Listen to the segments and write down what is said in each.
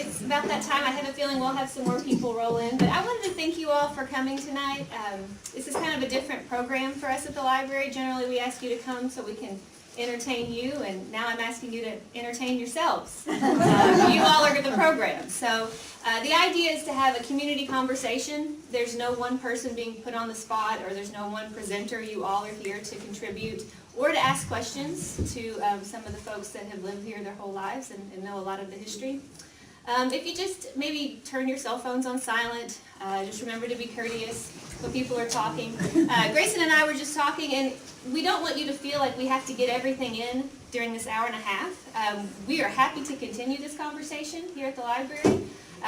it's about that time. I have a feeling we'll have some more people roll in. But I wanted to thank you all for coming tonight. This is kind of a different program for us at the library. Generally, we ask you to come so we can entertain you, and now I'm asking you to entertain yourselves. You all are the program. So the idea is to have a community conversation. There's no one person being put on the spot, or there's no one presenter. You all are here to contribute or to ask questions to some of the folks that have lived here their whole lives and know a lot of the history. If you just maybe turn your cell phones on silent, just remember to be courteous when people are talking. Grayson and I were just talking, and we don't want you to feel like we have to get everything in during this hour and a half. We are happy to continue this conversation here at the library.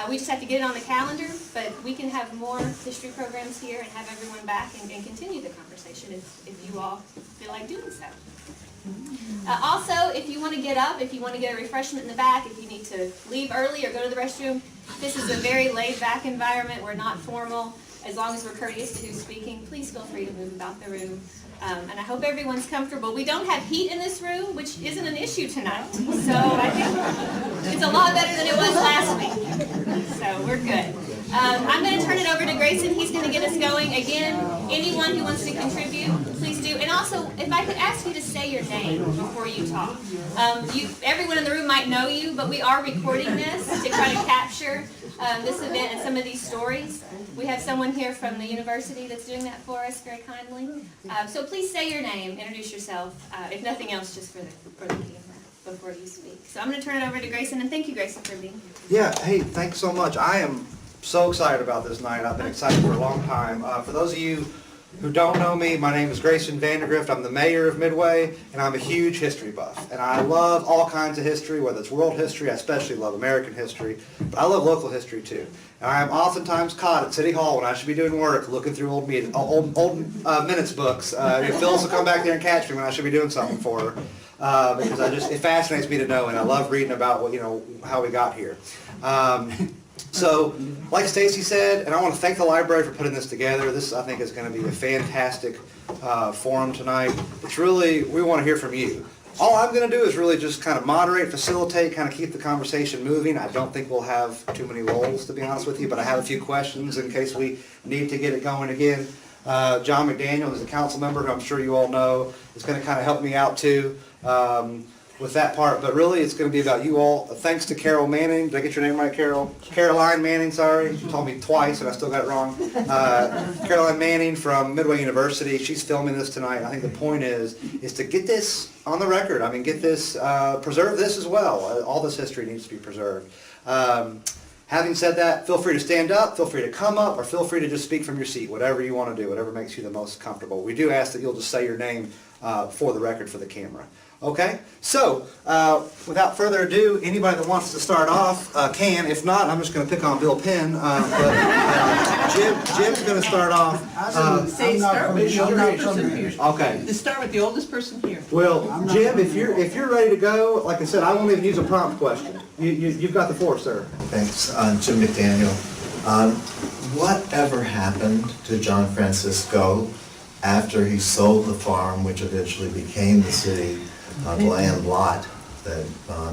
We just have to get it on the calendar, but we can have more history programs here and have everyone back and continue the conversation if you all feel like doing so. Also, if you want to get up, if you want to get a refreshment in the back, if you need to leave early or go to the restroom, this is a very laid-back environment. We're not formal. As long as we're courteous to who's speaking, please feel free to move about the room. And I hope everyone's comfortable. We don't have heat in this room, which isn't an issue tonight. So I think it's a lot better than it was last week. So we're good. I'm going to turn it over to Grayson. He's going to get us going. Again, anyone who wants to contribute, please do. And also, if I could ask you to say your name before you talk. Everyone in the room might know you, but we are recording this to try to capture this event and some of these stories. We have someone here from the university that's doing that for us very kindly. So please say your name, introduce yourself, if nothing else, just for the camera before you speak. So I'm going to turn it over to Grayson, and thank you, Grayson, for being here. Yeah, hey, thanks so much. I am so excited about this night. I've been excited for a long time. For those of you who don't know me, my name is Grayson Vandergrift. I'm the mayor of Midway, and I'm a huge history buff. And I love all kinds of history, whether it's world history, I especially love American history, but I love local history too. And I am oftentimes caught at City Hall when I should be doing work, looking through old minutes books. Phyllis will come back there and catch me when I should be doing something for her, because it fascinates me to know, and I love reading about how we got here. So, like Stacy said, and I want to thank the library for putting this together. This, I think, is going to be a fantastic forum tonight. We want to hear from you. All I'm going to do is really just kind of moderate, facilitate, kind of keep the conversation moving. I don't think we'll have too many roles, to be honest with you, but I have a few questions in case we need to get it going again. John McDaniel is a council member who I'm sure you all know is going to kind of help me out too. With that part, but really it's going to be about you all. Thanks to Carol Manning. Did I get your name right, Carol? Caroline Manning, sorry. She told me twice and I still got it wrong. Caroline Manning from Midway University. She's filming this tonight. I think the point is to get this on the record. I mean, get this, preserve this as well. All this history needs to be preserved. Having said that, feel free to stand up, feel free to come up, or feel free to just speak from your seat, whatever you want to do, whatever makes you the most comfortable. We do ask that you'll just say your name for the record for the camera. Okay, so without further ado, anybody that wants to start off can. If not, I'm just going to pick on Bill Penn. Jim's going to start off. Start with the oldest person here. Okay. Let's start with the oldest person here. Well, Jim, if you're ready to go, like I said, I won't even use a prompt question. You've got the floor, sir. Thanks, Jim McDaniel. Whatever happened to John Francisco after he sold the farm, which eventually became the city? The land lot that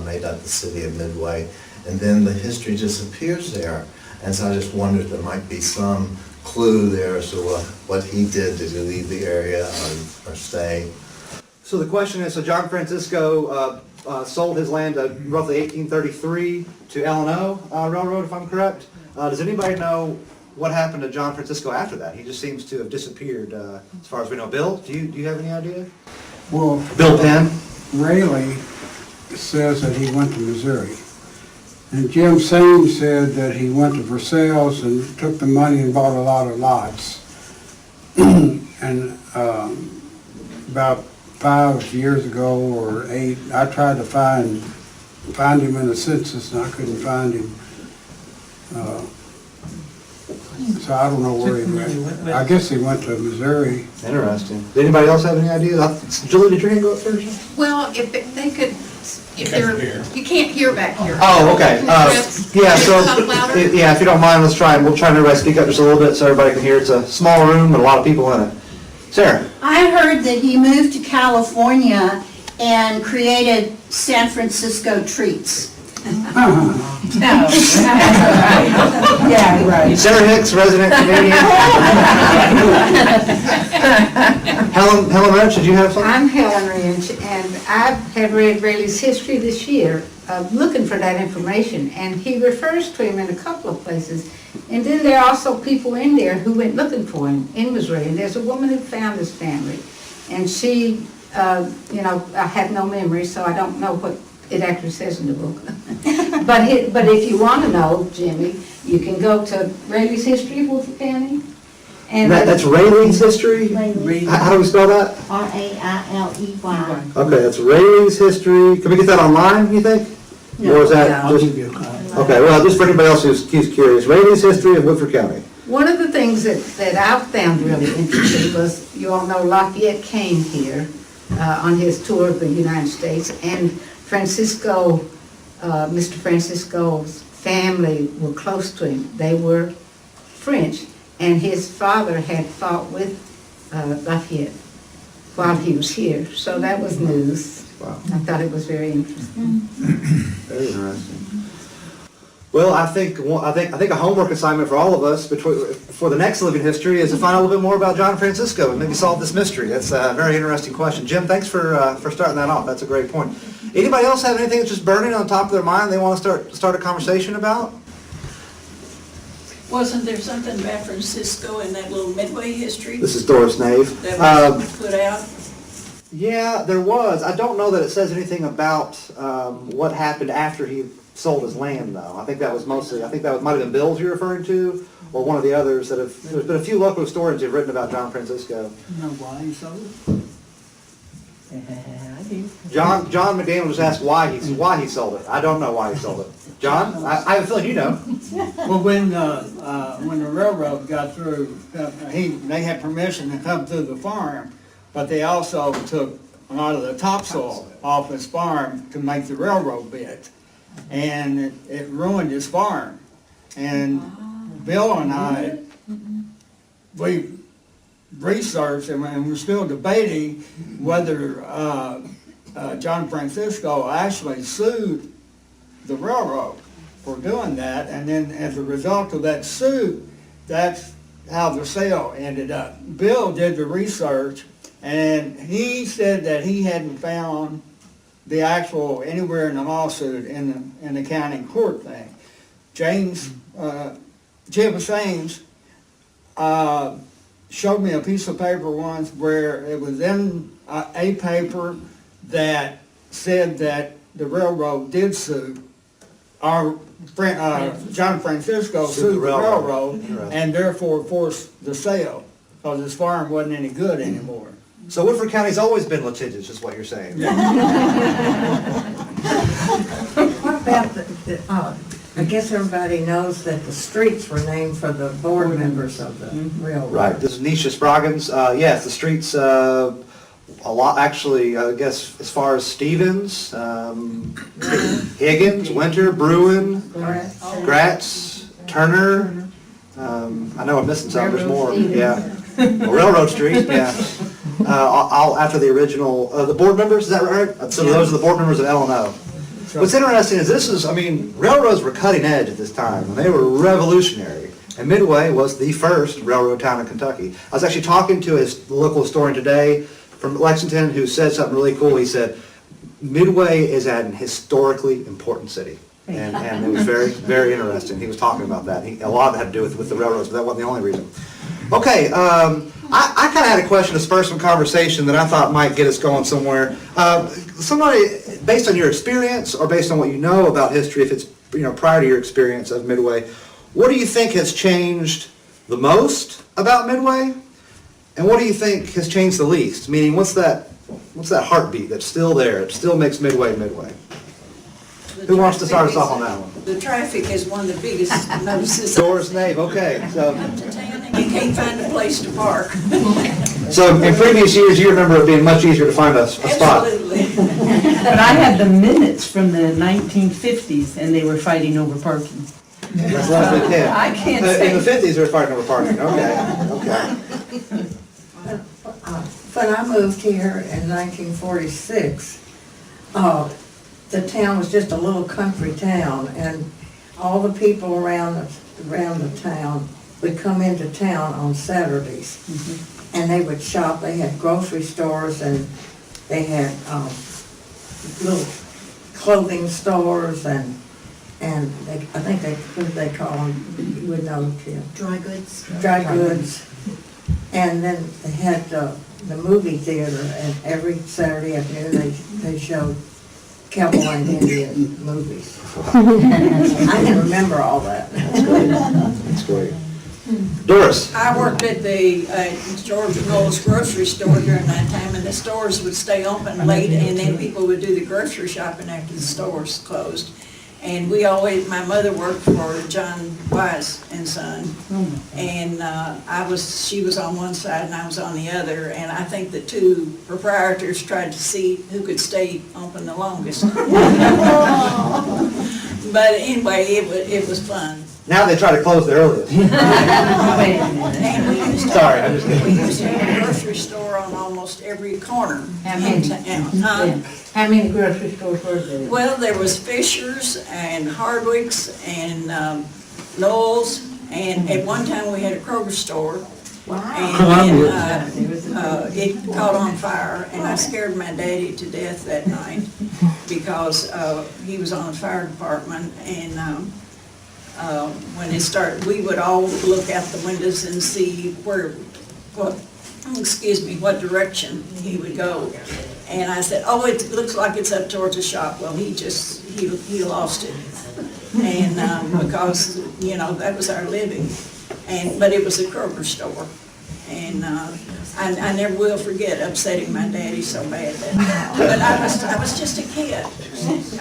made up the city of Midway, and then the history disappears there. And so I just wondered if there might be some clue there as to what he did. Did he leave the area or stay? So the question is, so John Francisco sold his land roughly 1833 to L&O Railroad, if I'm correct. Does anybody know what happened to John Francisco after that? He just seems to have disappeared as far as we know. Bill, do you have any idea? Well, Bill Penn? Rayleigh says that he went to Missouri. And Jim Sain said that he went to Versailles and took the money and bought a lot of lots. And about 5 years ago or 8, I tried to find him in the census and I couldn't find him. So I don't know where he went. I guess he went to Missouri. Interesting. Did anybody else have any ideas? Julie, did your hand go up first? Well, if they could, you can't hear back here. Oh, okay. Yeah, so, if you don't mind, let's try and we'll try and everybody speak up just a little bit so everybody can hear. It's a small room and a lot of people in it. Sarah? I heard that he moved to California and created San Francisco Treats. No. Yeah, right. Sarah Hicks, resident comedian. Helen Roach, did you have something? I'm Helen Wrench, and I have read Rayleigh's history this year, looking for that information, and he refers to him in a couple of places. And then there are also people in there who went looking for him in Missouri, and there's a woman who found his family, and she, I have no memory, so I don't know what it actually says in the book. But if you want to know, Jimmy, you can go to Rayleigh's History of Woodford County. And That's Rayleigh's history? How do we spell that? R-A-I-L-E-Y. Okay, that's Rayleigh's history. Can we get that online, you think? Or is that I'll just? give you a call. Okay, well, just for anybody else who's curious, Rayleigh's history of Woodford County. one of the things that I found really interesting was, you all know Lafayette came here on his tour of the United States, and Mr. Francisco's family were close to him. They were French, and his father had fought with Lafayette while he was here, so that was news. Wow. I thought it was very interesting. Very interesting. Well, I think a homework assignment for all of us for the next living history is to find out a little bit more about John Francisco and maybe solve this mystery. That's a very interesting question. Jim, thanks for starting that off. That's a great point. Anybody else have anything that's just burning on top of their mind they want to start a conversation about? Wasn't there something about Francisco in that little Midway history This is Doris Nave. that was put out? Yeah, there was. I don't know that it says anything about what happened after he sold his land, though. I think that might have been Bill's you're referring to, or one of the others that have. There's been a few local historians who've written about John Francisco. You know why he sold it? I do. John McDaniel just asked why he sold it. I don't know why he sold it. John, I have a feeling you know. Well, when the railroad got through, they had permission to come through the farm, but they also took a lot of the topsoil off his farm to make the railroad bed. And it ruined his farm. And Bill and I, we researched and we're still debating whether John Francisco actually sued the railroad for doing that. And then as a result of that suit, that's how the sale ended up. Bill did the research, and he said that he hadn't found the actual anywhere in the lawsuit in the county court thing. Jim Saines showed me a piece of paper once where it was in a paper that said that the railroad did sue, John Francisco sued the railroad and therefore forced the sale because his farm wasn't any good anymore. So Woodford County's always been litigious, is what you're saying. What about I guess everybody knows that the streets were named for the board members of the railroad. Right. This is Nisha Spraggins. Yes, the streets, a lot, actually, I guess, as far as Stevens, Higgins, Winter, Bruin, Gratz, Turner. I know I'm missing some, there's more, yeah. Railroad Street, yeah. After the original, the board members, is that right? So those are the board members of L&O. What's interesting is railroads were cutting edge at this time, and they were revolutionary. And Midway was the first railroad town in Kentucky. I was actually talking to a local historian today from Lexington who said something really cool. He said, Midway is an historically important city. And it was very, very interesting. He was talking about that. A lot of it had to do with the railroads, but that wasn't the only reason. Okay, I kind of had a question to spur some conversation that I thought might get us going somewhere. Somebody, based on your experience or based on what you know about history, if it's prior to your experience of Midway, what do you think has changed the most about Midway? And what do you think has changed the least? Meaning, what's that heartbeat that's still there? It still makes Midway Midway. Who wants to start us off on that one? The traffic is one of the biggest notices. Doris Nave, okay. So, Come to town and you can't find a place to park. so in previous years, you remember it being much easier to find a spot. Absolutely. But I had the minutes from the 1950s, and they were fighting over parking. That's less than 10. I can't In say. the 50s, they were fighting over parking. Okay. When I moved here in 1946, the town was just a little country town, and all the people around the town would come into town on Saturdays. And they would shop. They had grocery stores, and they had little clothing stores, and I think what do they call them? You would know, Tim. Dry goods. Dry goods. And then they had the movie theater, and every Saturday afternoon they showed cowboy and Indian movies. I can remember all that. That's great. Doris? I worked at the George Knowles grocery store during that time, and the stores would stay open late, and then people would do the grocery shopping after the stores closed. And my mother worked for John Wise and Son, and she was on one side and I was on the other, and I think the two proprietors tried to see who could stay open the longest. But anyway, it was fun. Now they try to close the earliest. And we used to, Sorry, I'm just we kidding. used to have a grocery store on almost every corner. How many? How many grocery stores were there? Well, there was Fisher's and Hardwick's and Knowles, and at one time we had a Kroger store. And it caught on fire, and I scared my daddy to death that night because he was on the fire department, and when it started, we would all look out the windows and see what direction he would go. And I said, oh, it looks like it's up towards the shop. Well, he lost it. And because, that was our living. But it was a Kroger store. And I never will forget upsetting my daddy so bad that night. But I was just a kid. I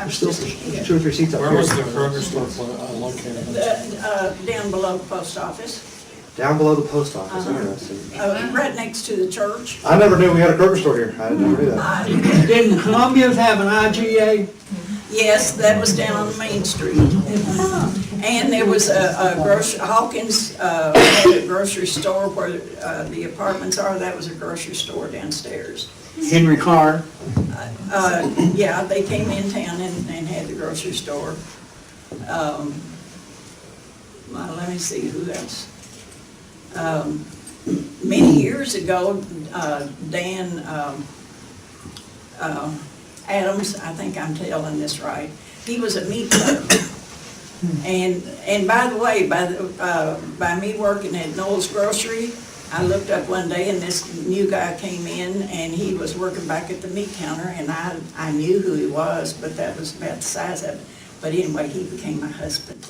was just a kid. 2 or 3 seats up Where here. was the Kroger store located? Down below the post office, Down below the post office, interesting. right next to the church. I never knew we had a Kroger store here. I didn't know that. Didn't Columbia's have an IGA? Yes, that was down on Main Street. And there was Hawkins had a grocery store where the apartments are. That was a grocery store downstairs. Henry Carr. Yeah, they came in town and had the grocery store. Let me see who else. Many years ago, Dan Adams, I think I'm telling this right, he was a meat clerk. And by the way, by me working at Knowles Grocery, I looked up one day and this new guy came in and he was working back at the meat counter, and I knew who he was, but that was about the size of it. But anyway, he became my husband.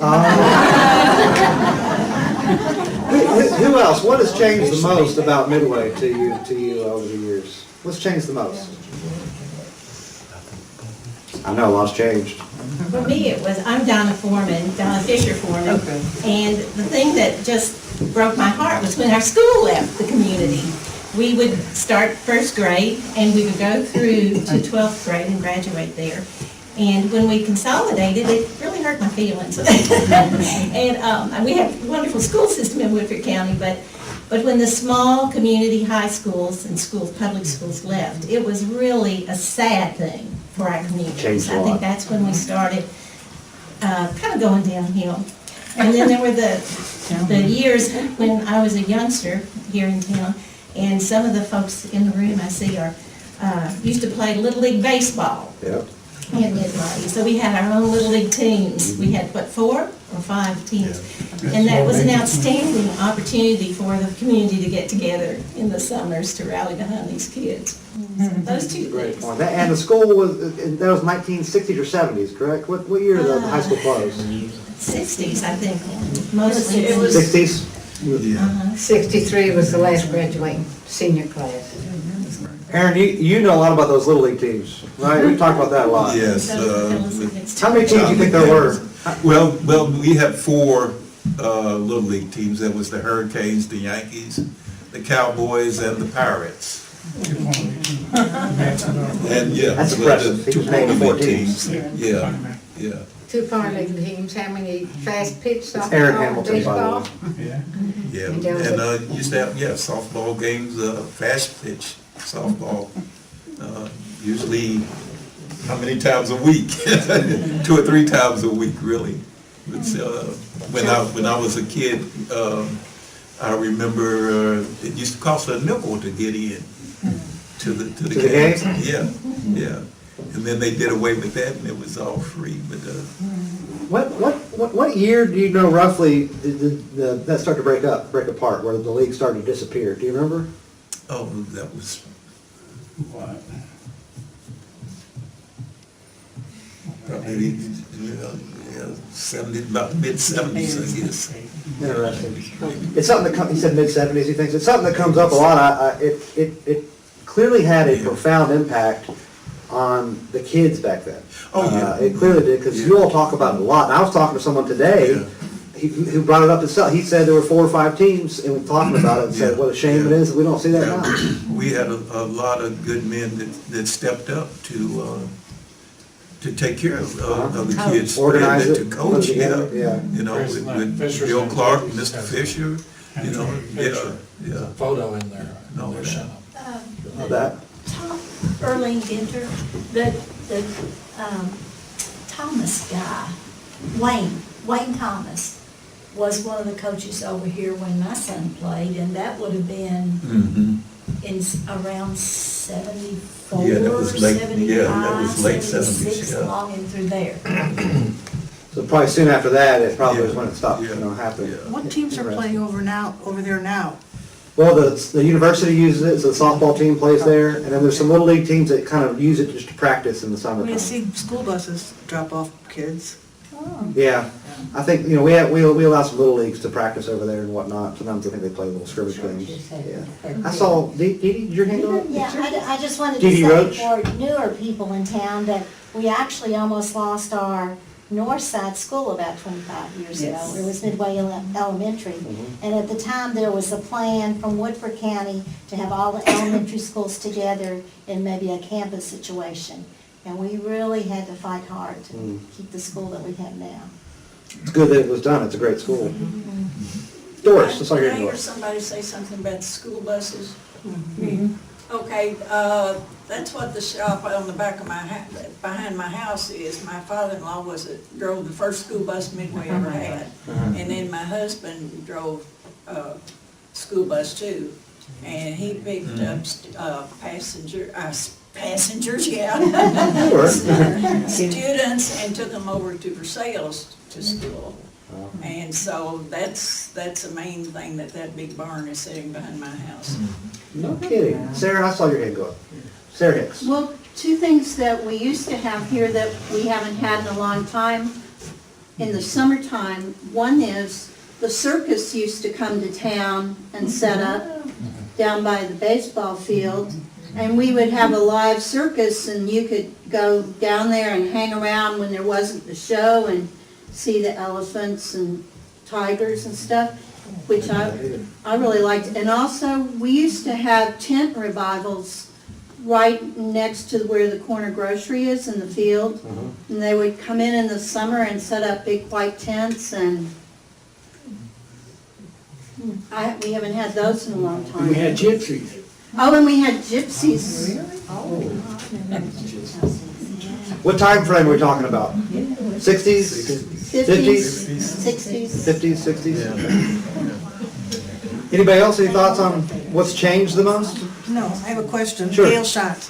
Who else? What has changed the most about Midway to you over the years? What's changed the most? I know a lot's changed. For me, I'm Donna Fisher Foreman, and the thing that just broke my heart was when our school left the community. We would start first grade, and we would go through to 12th grade and graduate there. And when we consolidated, it really hurt my feelings. And we have a wonderful school system in Woodford County, but when the small community high schools and public schools left, it was really a sad thing for our communities. I think that's when we started kind of going downhill. And then there were the years when I was a youngster here in town, and some of the folks in the room I see used to play Little League Baseball. Yep. In Midway. So we had our own Little League teams. We had, 4 or 5 teams? Yeah. And that was an outstanding opportunity for the community to get together in the summers to rally behind these kids. So those two things. And the school was, that was 1960s or 70s, correct? What year did the high school close? 60s, I think. Mostly. It was 60s? Yeah. 63 was the last graduating senior class. Aaron, you know a lot about those Little League teams, right? We've talked about that a lot. Yes. How many teams do you think there were? Well, we had 4 Little League teams. That was the Hurricanes, the Yankees, the Cowboys, and the Pirates. And yeah, That's impressive. the 2 Little League teams. Yeah. 2 farm league teams, how many fast pitch softball, Aaron Hamilton, baseball? by the way. Yeah, and used to have, softball games, fast pitch softball. Usually how many times a week? 2 or 3 times a week, really. It's, when I was a kid, I remember it used to cost a nickel to get in to the games. Yeah, yeah. And then they did away with that, and it was all free. But What year do you know roughly did that start to break apart, where the league started to disappear? Do you remember? oh, that was probably 70, about mid-70s, I guess. Interesting. It's something that he said mid-70s, he thinks. It's something that comes up a lot. It clearly had a profound impact on the kids back then. Oh, yeah. It clearly did, because you all talk about it a lot. And I was talking to someone today who brought it up himself. He said there were 4 or 5 teams, and we talking about it and said what a shame it is that we don't see that now. We had a lot of good men that stepped up to take care of the kids. Organize and it, to coach, yeah. You know, There's with Fisher's Bill name. Clark, Mr. Fisher, you know, Picture. yeah. Photo in there. No, Their that. shop. That. Early Ginter, the Thomas guy, Wayne Thomas, was one of the coaches over here when my son played, and that would have been in around 74, Yeah, that was late- 75, yeah, that was late 76, 70s, yeah. along in through there. So probably soon after that, it probably was when it stopped, happening. What teams are playing over there now? Well, the university uses it, so the softball team plays there, and then there's some little league teams that kind of use it just to practice in the summertime. school buses drop off kids. Yeah, I think, we allow some little leagues to practice over there and whatnot. Sometimes I think they play little scrimmage games. Yeah. I saw, Dee, did your hand go up? Yeah, I just wanted Dee to Dee say for newer people in town that we actually almost lost our north side school about 25 years ago. It was Midway Elementary. And at the time, there was a plan from Woodford County to have all the elementary schools together in maybe a campus situation. And we really had to fight hard to keep the school that we have now. It's good that it was done. It's a great school. Doris, let's start Did I here. hear somebody say something about the school buses? Okay, that's what the shop on the back of behind my house is. My father-in-law drove the first school bus Midway ever had. And then my husband drove a school bus too. And he picked up passengers, students, and took them over to Versailles to school. And so that's the main thing, that big barn is sitting behind my house. No kidding. Sarah, I saw your hand go up. Sarah Hicks. Well, 2 things that we used to have here that we haven't had in a long time in the summertime. One is the circus used to come to town and set up down by the baseball field. And we would have a live circus, and you could go down there and hang around when there wasn't the show and see the elephants and tigers and stuff, which I really liked. And also, we used to have tent revivals right next to where the corner grocery is in the field. And they would come in the summer and set up big white tents, and we haven't had those in a long time. We had gypsies. Oh, and we had gypsies. What time frame are we talking about? 60s? 50s, 60s. 50s, 60s? Anybody else, any thoughts on what's changed the most? No, I have a question. Sure. Gail Schatz.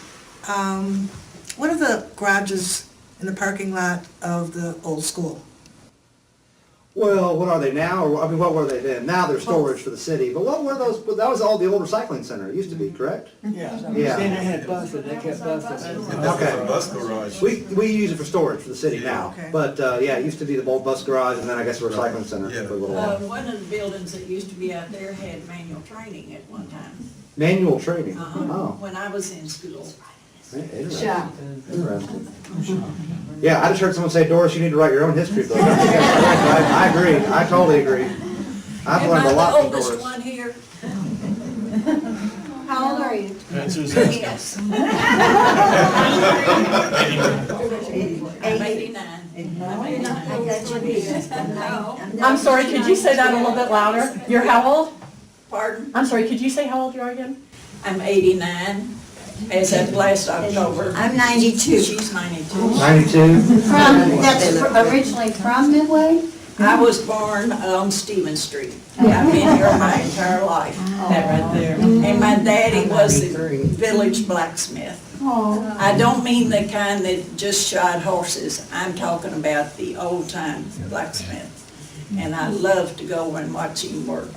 What are the garages in the parking lot of the old school? Well, what are they now? Or, what were they then? Now they're storage for the city. But what were those? That was all the old recycling center. It used to be, correct? Yeah. Yeah. Then they had buses, they kept buses. And that was a bus garage. We use it for storage for the city now. Okay. But, yeah, it used to be the old bus garage and then I guess a recycling center Yeah. for a little while. One of the buildings that used to be out there had manual training at one time. Manual training. Oh. When I was in school. Interesting. Interesting. Yeah, I just heard someone say, Doris, you need to write your own history book. I agree. I totally agree. I've learned a lot from Am I the oldest Doris. one here? How old are you? Yes. I'm 89. I'm sorry, could you say that a little bit louder? You're how old? Pardon? I'm sorry, could you say how old you are again? I'm 89. as of last October. I'm 92. She's 92. 92? That's originally from Midway? I was born on Stevens Street. I've been here my entire life. That right there. And my daddy was the village blacksmith. Oh. I don't mean the kind that just shod horses. I'm talking about the old-time blacksmith. And I love to go and watch him work.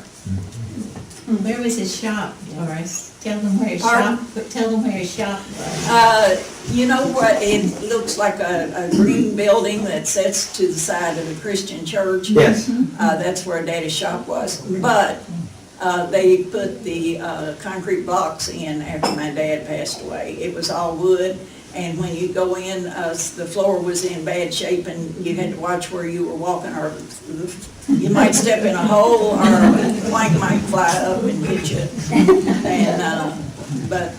Where was his shop, Doris? Tell them where his Pardon? shop, tell them where his shop was. You know what, it looks like a green building that sits to the side of the Christian church. Yes. That's where Daddy's shop was. But they put the concrete blocks in after my dad passed away. It was all wood, and when you go in, the floor was in bad shape, and you had to watch where you were walking, or you might step in a hole, or a plank might fly up and hit you. And, but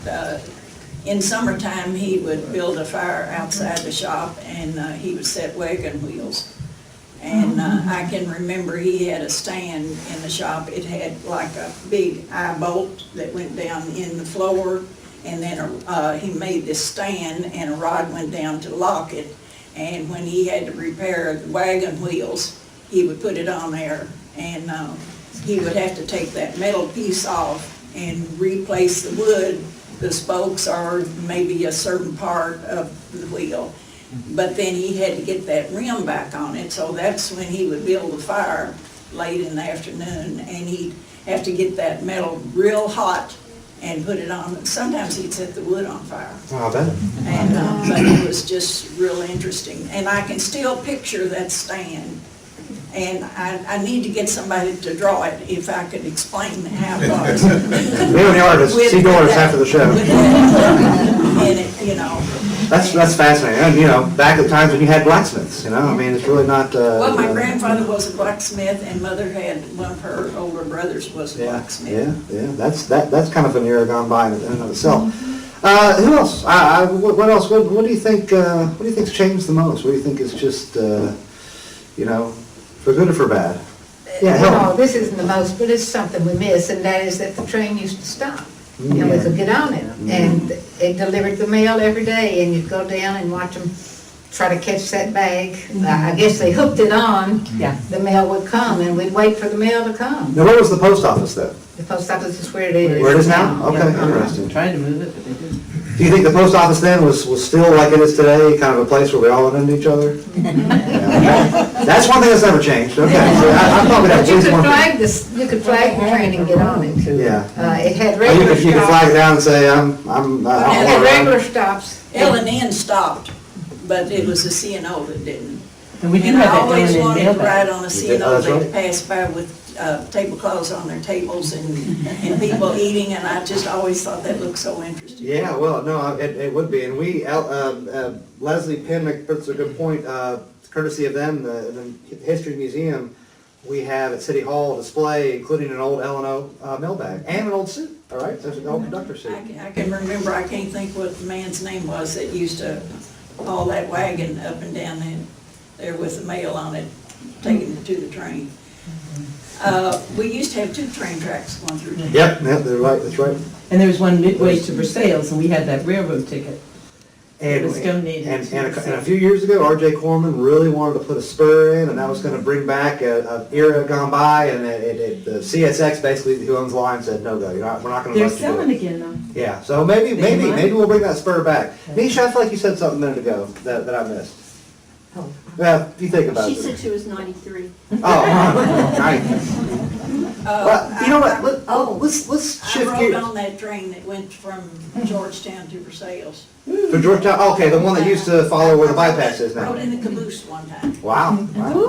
in summertime, he would build a fire outside the shop, and he would set wagon wheels. And I can remember he had a stand in the shop. It had like a big eye bolt that went down in the floor, and then he made this stand, and a rod went down to lock it. And when he had to repair the wagon wheels, he would put it on there, and he would have to take that metal piece off and replace the wood, the spokes, or maybe a certain part of the wheel. But then he had to get that rim back on it, so that's when he would build a fire late in the afternoon, and he'd have to get that metal real hot and put it on. Sometimes he'd set the wood on fire. Oh, I bet. And, but it was just real interesting. And I can still picture that stand. And I need to get somebody to draw it if I could explain how it was. Me and the artist, see Doris after the show. And it, you know. That's fascinating. And, you know, back at the times when you had blacksmiths, you know, I mean, it's really not, Well, my grandfather was a blacksmith, and mother had, one of her older brothers was a blacksmith. yeah, that's kind of an era gone by in and of itself. Who else? What else? What do you think? What do you think's changed the most? What do you think is just, you know, for good or for bad? Yeah, No, this isn't the most, but it's something we miss, and that is that the train used to stop. And we could get on it, and it delivered the mail every day, and you'd go down and watch them try to catch that bag. I guess they hooked it on, the mail would come, and we'd wait for the mail to come. Now, where was the post office then? The post office is where it is. Where it is now? Okay, interesting. Tried to move it, but they didn't. Do you think the post office then was still like it is today, kind of a place where we all went into each other? Yeah. That's one thing that's never changed. Okay, so I thought we'd have But at you least could one. flag this, you could flag the train and get on it too. Yeah. It had Or regular you could flag it stops. down and say, I don't It want had to regular run. stops. L&N stopped, but it was the C&O that didn't. And we do And have I that always down in wanted to ride mailbag. on the Yeah, C&O that's that right. passed by with tablecloths on their tables and people eating, and I just always thought that looked so interesting. Yeah, well, no, it would be, and we, Leslie Penn puts a good point, courtesy of them, the History Museum, we have at City Hall a display, including an old L&O mailbag, and an old suit, all right, there's an old conductor suit. I can remember, I can't think what the man's name was that used to haul that wagon up and down there with the mail on it, taking it to the train. We used to have 2 train tracks going through town. Yep, they're right, that's right. And there was one Midway to Versailles, and we had that railroad ticket. It And, was donated. and a few years ago, R.J. Corman really wanted to put a spur in, and that was gonna bring back an era gone by, and the CSX basically, who owns the line, said, no go, we're not gonna They're let you do selling it. again though. Yeah, so maybe might. we'll bring that spur back. Nisha, I feel like you said something a minute ago that I missed. Oh. Well, you think about it. She said she was 93. Oh, nice. Well, you know what, let's I shift rode gears. on that train that went from Georgetown to Versailles. For Georgetown, okay, the one that used to follow where the bypass is now. Rode in the caboose one time. Wow.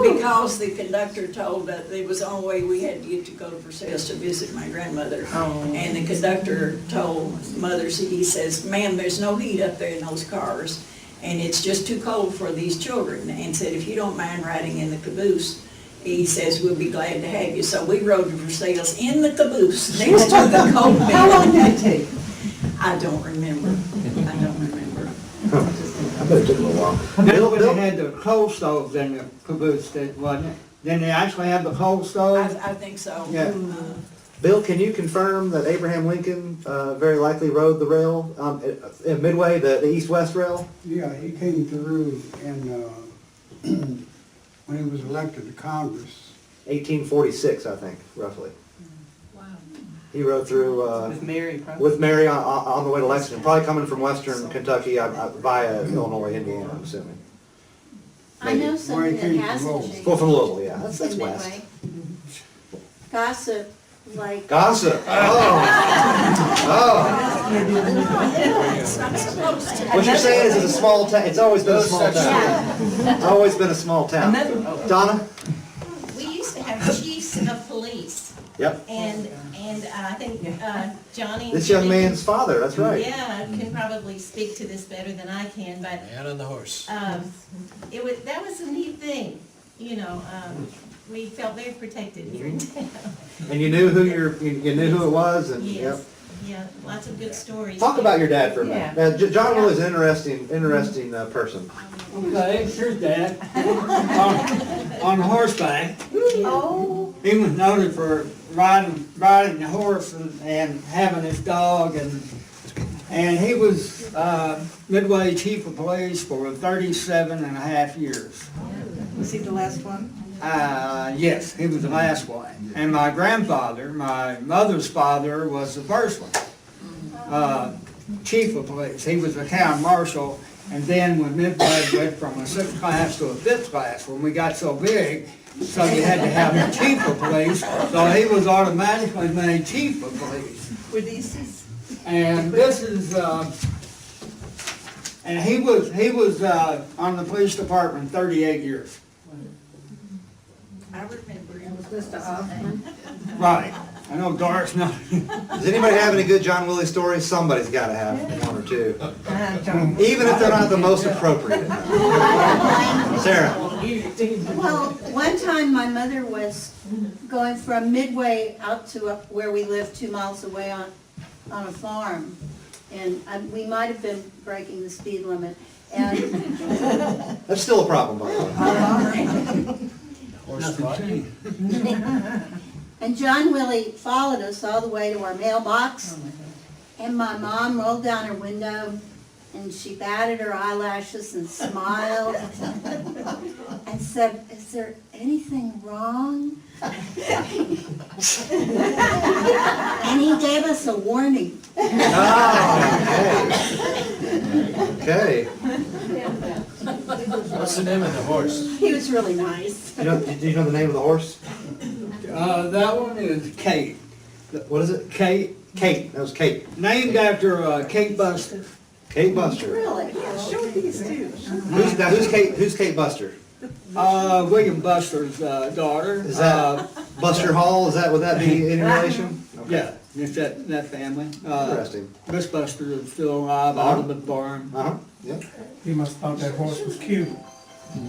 Because the conductor told that it was the only way we had to get to go to Versailles to visit my grandmother. And the conductor told mothers, he says, ma'am, there's no heat up there in those cars, and it's just too cold for these children. And said, if you don't mind riding in the caboose, he says, we'll be glad to have you. So we rode to Versailles in the caboose next to the cold man. How long did it take? I don't remember. I don't remember. I bet it took a little while. Bill, they had the coal stoves in the caboose, wasn't it? Then they actually had the coal stove? I think so. Yeah. Bill, can you confirm that Abraham Lincoln very likely rode the rail in Midway, the east-west rail? Yeah, he came through and, when he was elected to Congress. 1846, I think, roughly. He rode through With Mary, probably. with Mary on the way to Lexington, probably coming from western Kentucky via Illinois, Indiana, I'm assuming. I know something that hasn't changed. Well, from Louisville, yeah, that's in west. Midway. Gossip, like. Gossip, oh. What you're saying is it's a small town, it's always been a small town. It's always been a small town. Donna? We used to have chiefs of police. Yep. And I think Johnny. This young man's father, that's right. Yeah, can probably speak to this better than I can, but. Man on the horse. That was a neat thing, you know, we felt very protected here in town. And you knew who you knew who it was, and yep. Yes, yeah, lots of good stories. Talk about your dad for a minute. Yeah. Now, John Willie's an interesting person. Okay, here's Dad, on horseback. Oh. He was noted for riding the horse and having his dog, and he was Midway chief of police for 37 and a half years. Was he the last one? Yes, he was the last one. And my grandfather, my mother's father, was the first one, chief of police. He was a town marshal, and then when Midway went from a 6th class to a 5th class, when we got so big, so we had to have a chief of police, so he was automatically made chief of police. Were these? And this is, and he was on the police department 38 years. I remember him. Was Mr. Hoffman? Right. I know Doris knows. Does anybody have any good John Willie stories? Somebody's got to have one or two. Even if they're not the most appropriate. Sarah. Well, one time my mother was going from Midway out to where we live 2 miles away on a farm. And we might have been breaking the speed limit. And That's still a problem, by the way. And John Willie followed us all the way to our mailbox. And my mom rolled down her window and she batted her eyelashes and smiled and said, "Is there anything wrong?" And he gave us a warning. Oh, okay. What's the name of the horse? He was really nice. Do you know the name of the horse? That one is Kate. What is it? Kate. Kate. That was Kate. Named after Kate Buster. Kate Buster. Really? Show these too. Who's Kate Buster? William Buster's daughter. Is that Buster Hall? Would that be any relation? Okay. Yeah, it's that family. Interesting. Miss Buster is still alive, out of the barn. Yeah. He must have thought that horse was cute. He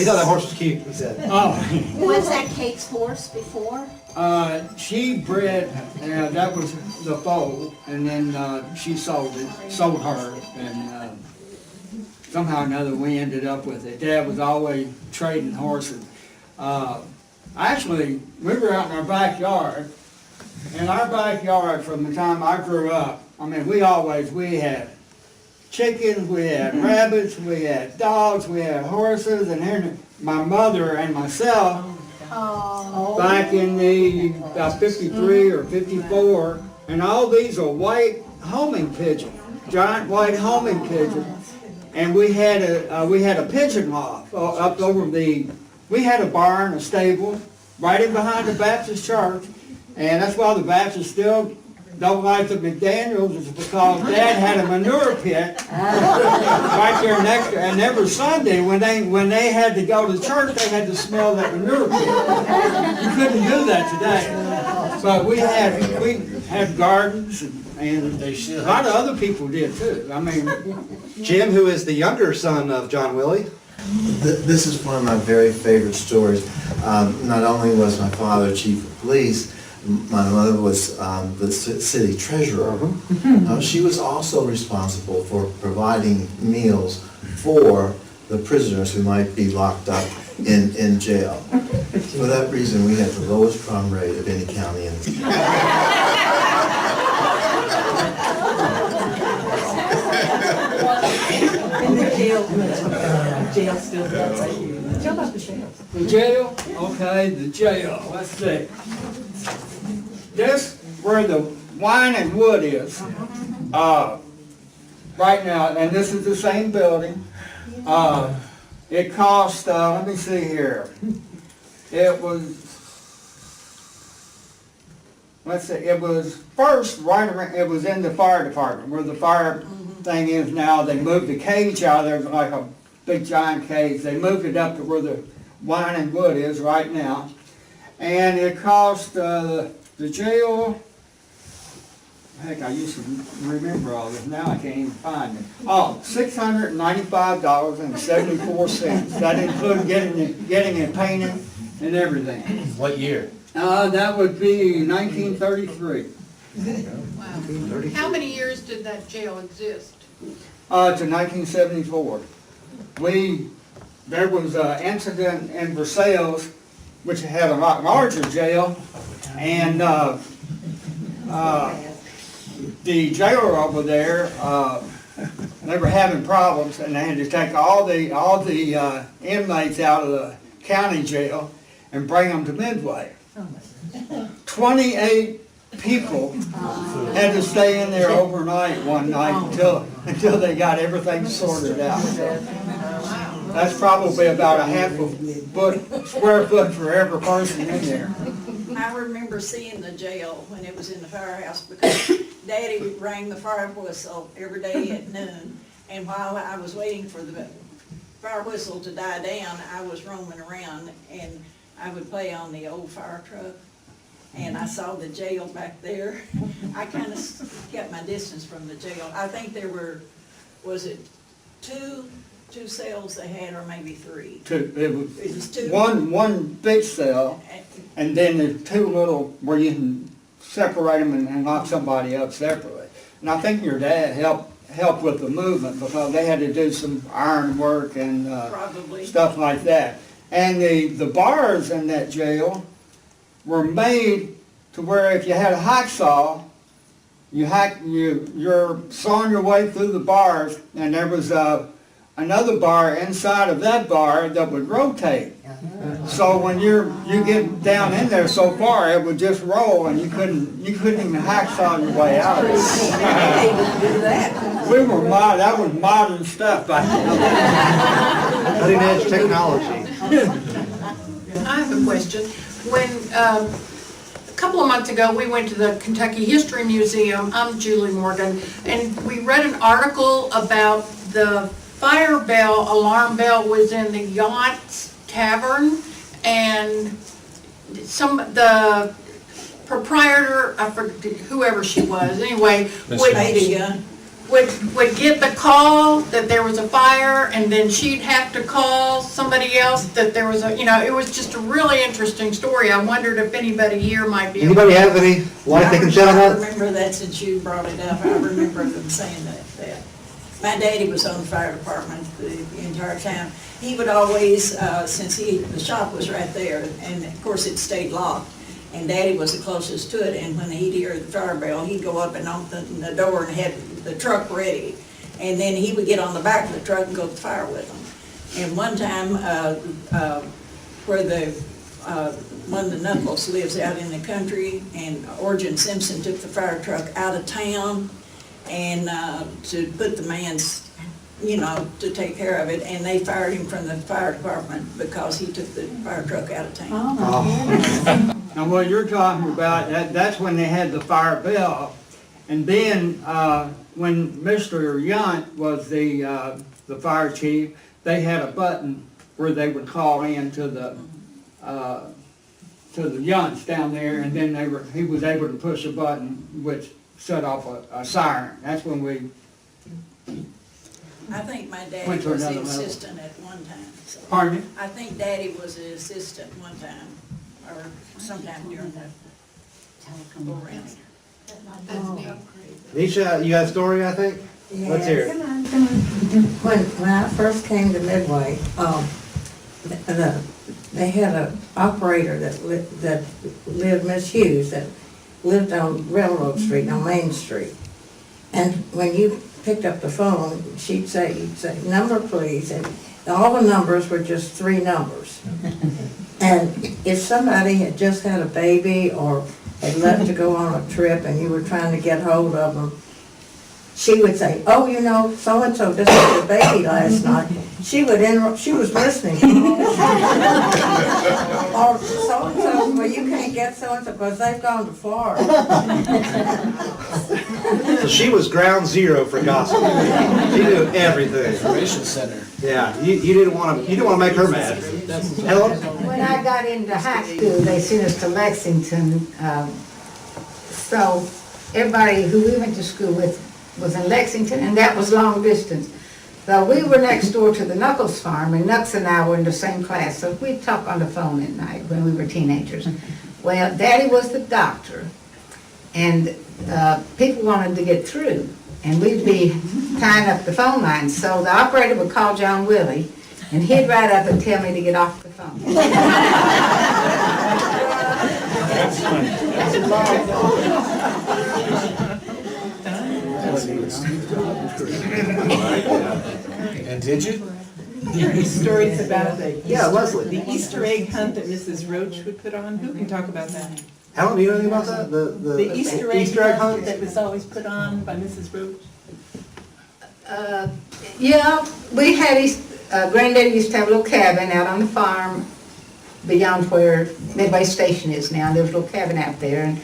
thought that horse was cute, he said. Oh. Was that Kate's horse before? She bred, that was the foal, and then she sold her, and somehow or another we ended up with it. Dad was always trading horses. Actually, we were out in our backyard. In our backyard, from the time I grew up, I mean, we had chickens, we had rabbits, we had dogs, we had horses, and then my mother and myself, back in the about 53 or 54, and all these are white homing pigeons, giant white homing pigeons, and we had a pigeon loft up over we had a barn, a stable, right in behind the Baptist church, and that's why the Baptists still don't like the McDaniels, is because Dad had a manure pit right there next to, and every Sunday when they had to go to church, they had to smell that manure pit. You couldn't do that today. But we had gardens, and a lot of other people did too. I mean, Jim, who is the younger son of John Willie. This is one of my very favorite stories. Not only was my father chief of police, my mother was the city treasurer. She was also responsible for providing meals for the prisoners who might be locked up in jail. For that reason, we have the lowest crime rate of any county in the state. And the jail still does it. Tell about the jail. The jail, okay, the jail, let's see. This, where the wine and wood is, right now, and this is the same building. It cost, let me see here. It was, let's see, it was first right around, it was in the fire department, where the fire thing is now. They moved the cage out of there, like a big giant cage. They moved it up to where the wine and wood is right now. And it cost the jail, heck, I used to remember all this, now I can't even find it. Oh, $695.74. That included getting it painted and everything. What year? That would be 1933. How many years did that jail exist? To 1974. There was an incident in Versailles, which had a lot larger jail, and the jailer over there, they were having problems, and they had to take all the inmates out of the county jail and bring them to Midway. 28 people had to stay in there overnight one night until they got everything sorted out. So that's probably about a half a square foot for every person in there. I remember seeing the jail when it was in the firehouse because Daddy rang the fire whistle every day at noon. And while I was waiting for the fire whistle to die down, I was roaming around and I would play on the old fire truck. And I saw the jail back there. I kind of kept my distance from the jail. I think there were, was it two cells they had, or maybe three? Two. It was two. One big cell, and then there's two little where you can separate them and lock somebody up separately. And I think your dad helped with the movement because they had to do some iron work and stuff like that. And the bars in that jail were made to where if you had a hacksaw, you're sawing your way through the bars, and there was another bar inside of that bar that would rotate. So when you get down in there so far, it would just roll, and you couldn't even hacksaw your way out of it. We were that was modern stuff back then. Cutting edge technology. I have a question. When, a couple of months ago, we went to the Kentucky History Museum. I'm Julie Morgan, and we read an article about the fire bell, alarm bell was in the Yachts Tavern, and the proprietor, I forget whoever she was, anyway, would get the call that there was a fire, and then she'd have to call somebody else that there was it was just a really interesting story. I wondered if anybody here might be Anybody have any light they can shed on I that? remember that since you brought it up. I remember them saying that. My daddy was on the fire department the entire time. He would always, since the shop was right there, and of course it stayed locked, and Daddy was the closest to it, and when he'd hear the fire bell, he'd go up and open the door and have the truck ready. And then he would get on the back of the truck and go to the fire with them. And one time, where one of the Knuckles lives out in the country, and Origin Simpson took the fire truck out of town and to put the man's, to take care of it, and they fired him from the fire department because he took the fire truck out of town. And what you're talking about, that's when they had the fire bell. And then when Mr. Yunt was the fire chief, they had a button where they would call in to the Yunts down there, and then he was able to push a button which set off a siren. That's when we I think my daddy went to was the another level. assistant at one time. So Pardon me? I think Daddy was the assistant one time, or sometime during the go-around. Nisha, you got a story, I think? Let's hear it. Come on. When I first came to Midway, the they had an operator that lived, Miss Hughes, that lived on Railroad Street, on Main Street. And when you picked up the phone, you'd say, number please, and all the numbers were just 3 numbers. And if somebody had just had a baby or had left to go on a trip and you were trying to get hold of them, she would say, oh, you know, so-and-so just had a baby last night. She was listening. Or so-and-so, well, you can't get so-and-so because they've gone to Florida. So she was ground zero for gossip. She knew everything. Information center. Yeah, you didn't want to make her mad. Helen? When I got into high school, they sent us to Lexington. So everybody who we went to school with was in Lexington, and that was long distance. So we were next door to the Knuckles farm, and Nux and I were in the same class, so we'd talk on the phone at night when we were teenagers. Well, Daddy was the doctor, and people wanted to get through, and we'd be tying up the phone lines. So the operator would call John Willie, and he'd ride up and tell me to get off the phone. That's funny. And did you? There are stories about the Leslie. the Easter egg hunt that Mrs. Roach would put on. Who can talk about that? Helen, do you know anything about that? The Easter egg hunt that was always put on by Mrs. Roach? Yeah, we had, Granddaddy used to have a little cabin out on the farm beyond where Midway Station is now. There was a little cabin out there, and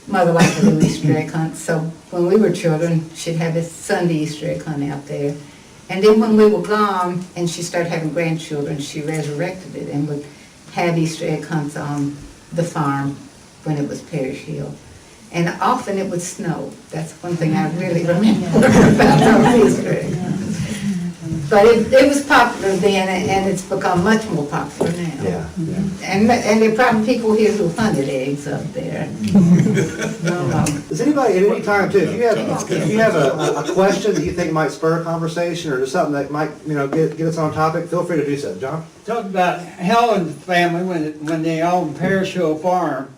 Mother liked to do Easter egg hunts. So when we were children, she'd have a Sunday Easter egg hunt out there. And then when we were gone and she started having grandchildren, she resurrected it and would have Easter egg hunts on the farm when it was Parish Hill. And often it would snow. That's one thing I really remember about those Easter eggs. But it was popular then, and it's become much more popular now. Yeah. And there are probably people here who hunted eggs up there. Does anybody at any time too, if you have a question that you think might spur a conversation or just something that might, get us on topic, feel free to do so. John? Talk about Helen's family when they owned Parish Hill Farm.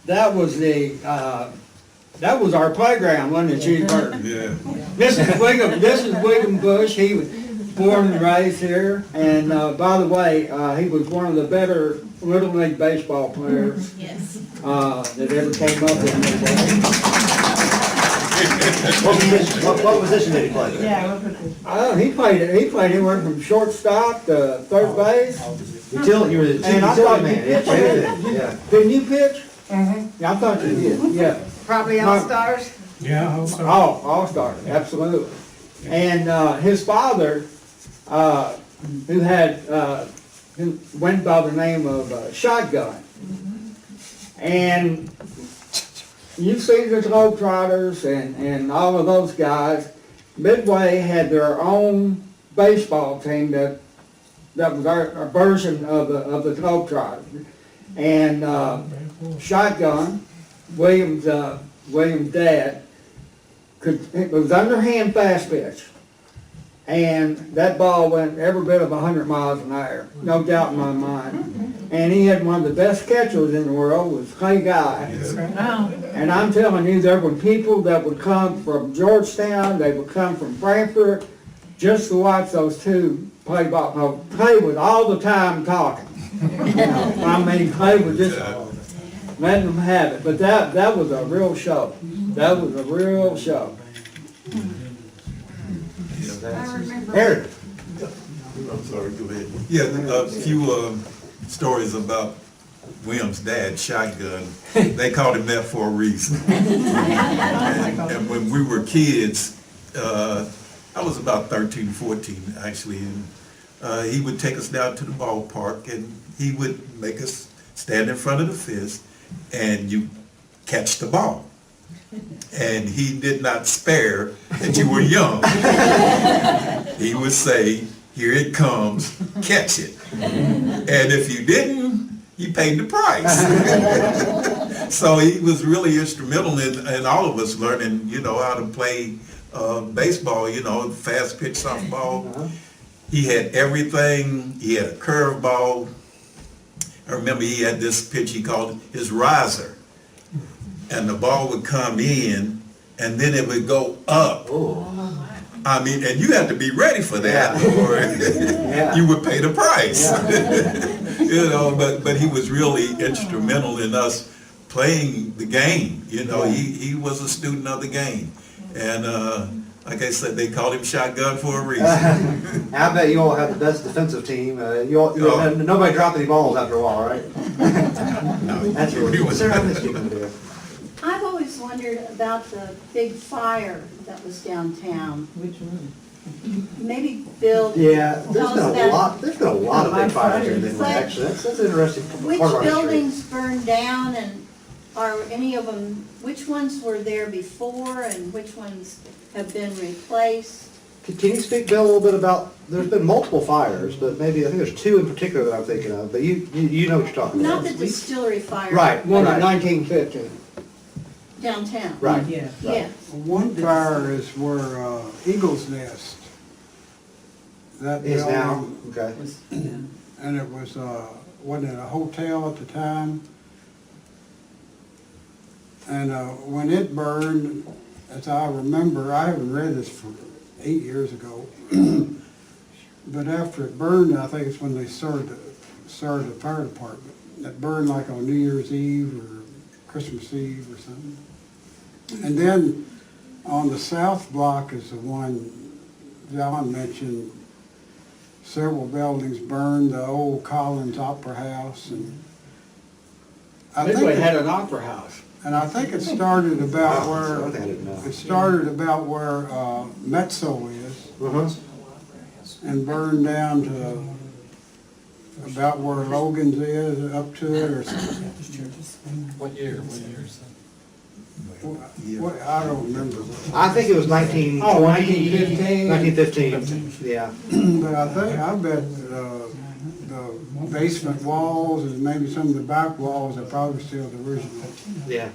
That was our playground, wasn't it, Chief Burton? Yeah. This is William Bush. He was born and raised here. And by the way, he was one of the better Little League baseball players that ever came up in Midway. What position did he play? He played anywhere from shortstop to third base. Utility, you were the utility man. Didn't you pitch? Yeah, I thought you did, yeah. Probably All-Stars? Yeah, also. All-Star, absolutely. And his father, who went by the name of Shotgun. And you see the Globetrotters and all of those guys. Midway had their own baseball team that was our version of the Globetrotters. And Shotgun, William's dad, it was underhand fast pitch. And that ball went every bit of 100 miles an hour, no doubt in my mind. And he had one of the best catchers in the world, was Clay Guy. And I'm telling you, there were people that would come from Georgetown, they would come from Frankfurt, just to watch those two play ball. No, Clay was all the time talking. Clay was just letting them have it. But that was a real show. That was a real show. Aaron? I'm sorry, go ahead. Yeah, a few stories about William's dad, Shotgun. They called him that for a reason. And when we were kids, I was about 13, 14 actually, and he would take us down to the ballpark and he would make us stand in front of the fence and you catch the ball. And he did not spare that you were young. He would say, here it comes, catch it. And if you didn't, you paid the price. So he was really instrumental in all of us learning, how to play baseball, fast pitch softball. He had everything. He had a curveball. I remember he had this pitch he called his riser. And the ball would come in, and then it would go up. I mean, and you had to be ready for that, or you would pay the price. You know, but he was really instrumental in us playing the game. You know, he was a student of the game. And like I said, they called him Shotgun for a reason. I bet you all have the best defensive team. Nobody dropped any balls after a while, right? That's really Sarah, I missed you there. I've always wondered about the big fire that was downtown. Which one? Maybe Bill. Yeah, there's tells been a that- lot. There's been a lot of big fires here in Midway, But actually. That's an interesting Which part of our history. buildings burned down, and are any of them, which ones were there before and which ones have been replaced? Can you speak, Bill, a little bit about, there's been multiple fires, but maybe, I think there's two in particular that I'm thinking of, but you know what you're talking about. Not the distillery fire. Right. One in right. 1950. Downtown. Right. Yeah. Yeah. One fire is where Eagle's Nest. That Is now, building, okay. and it was, wasn't it a hotel at the time? And when it burned, as I remember, I haven't read this for 8 years ago, but after it burned, I think it's when they started the fire department. It burned like on New Year's Eve or Christmas Eve or something. And then on the south block is the one John mentioned. Several buildings burned, the old Collins Opera House, and I think Midway had an opera house. and I think it started about One thing I didn't know. where Metso is, Uh-huh. and burned down to about where Logan's is, up to it, or something. What year? What, I don't remember. I think it was 1915. 1915, yeah. But I bet the basement walls and maybe some of the back walls are probably still the original. Yeah.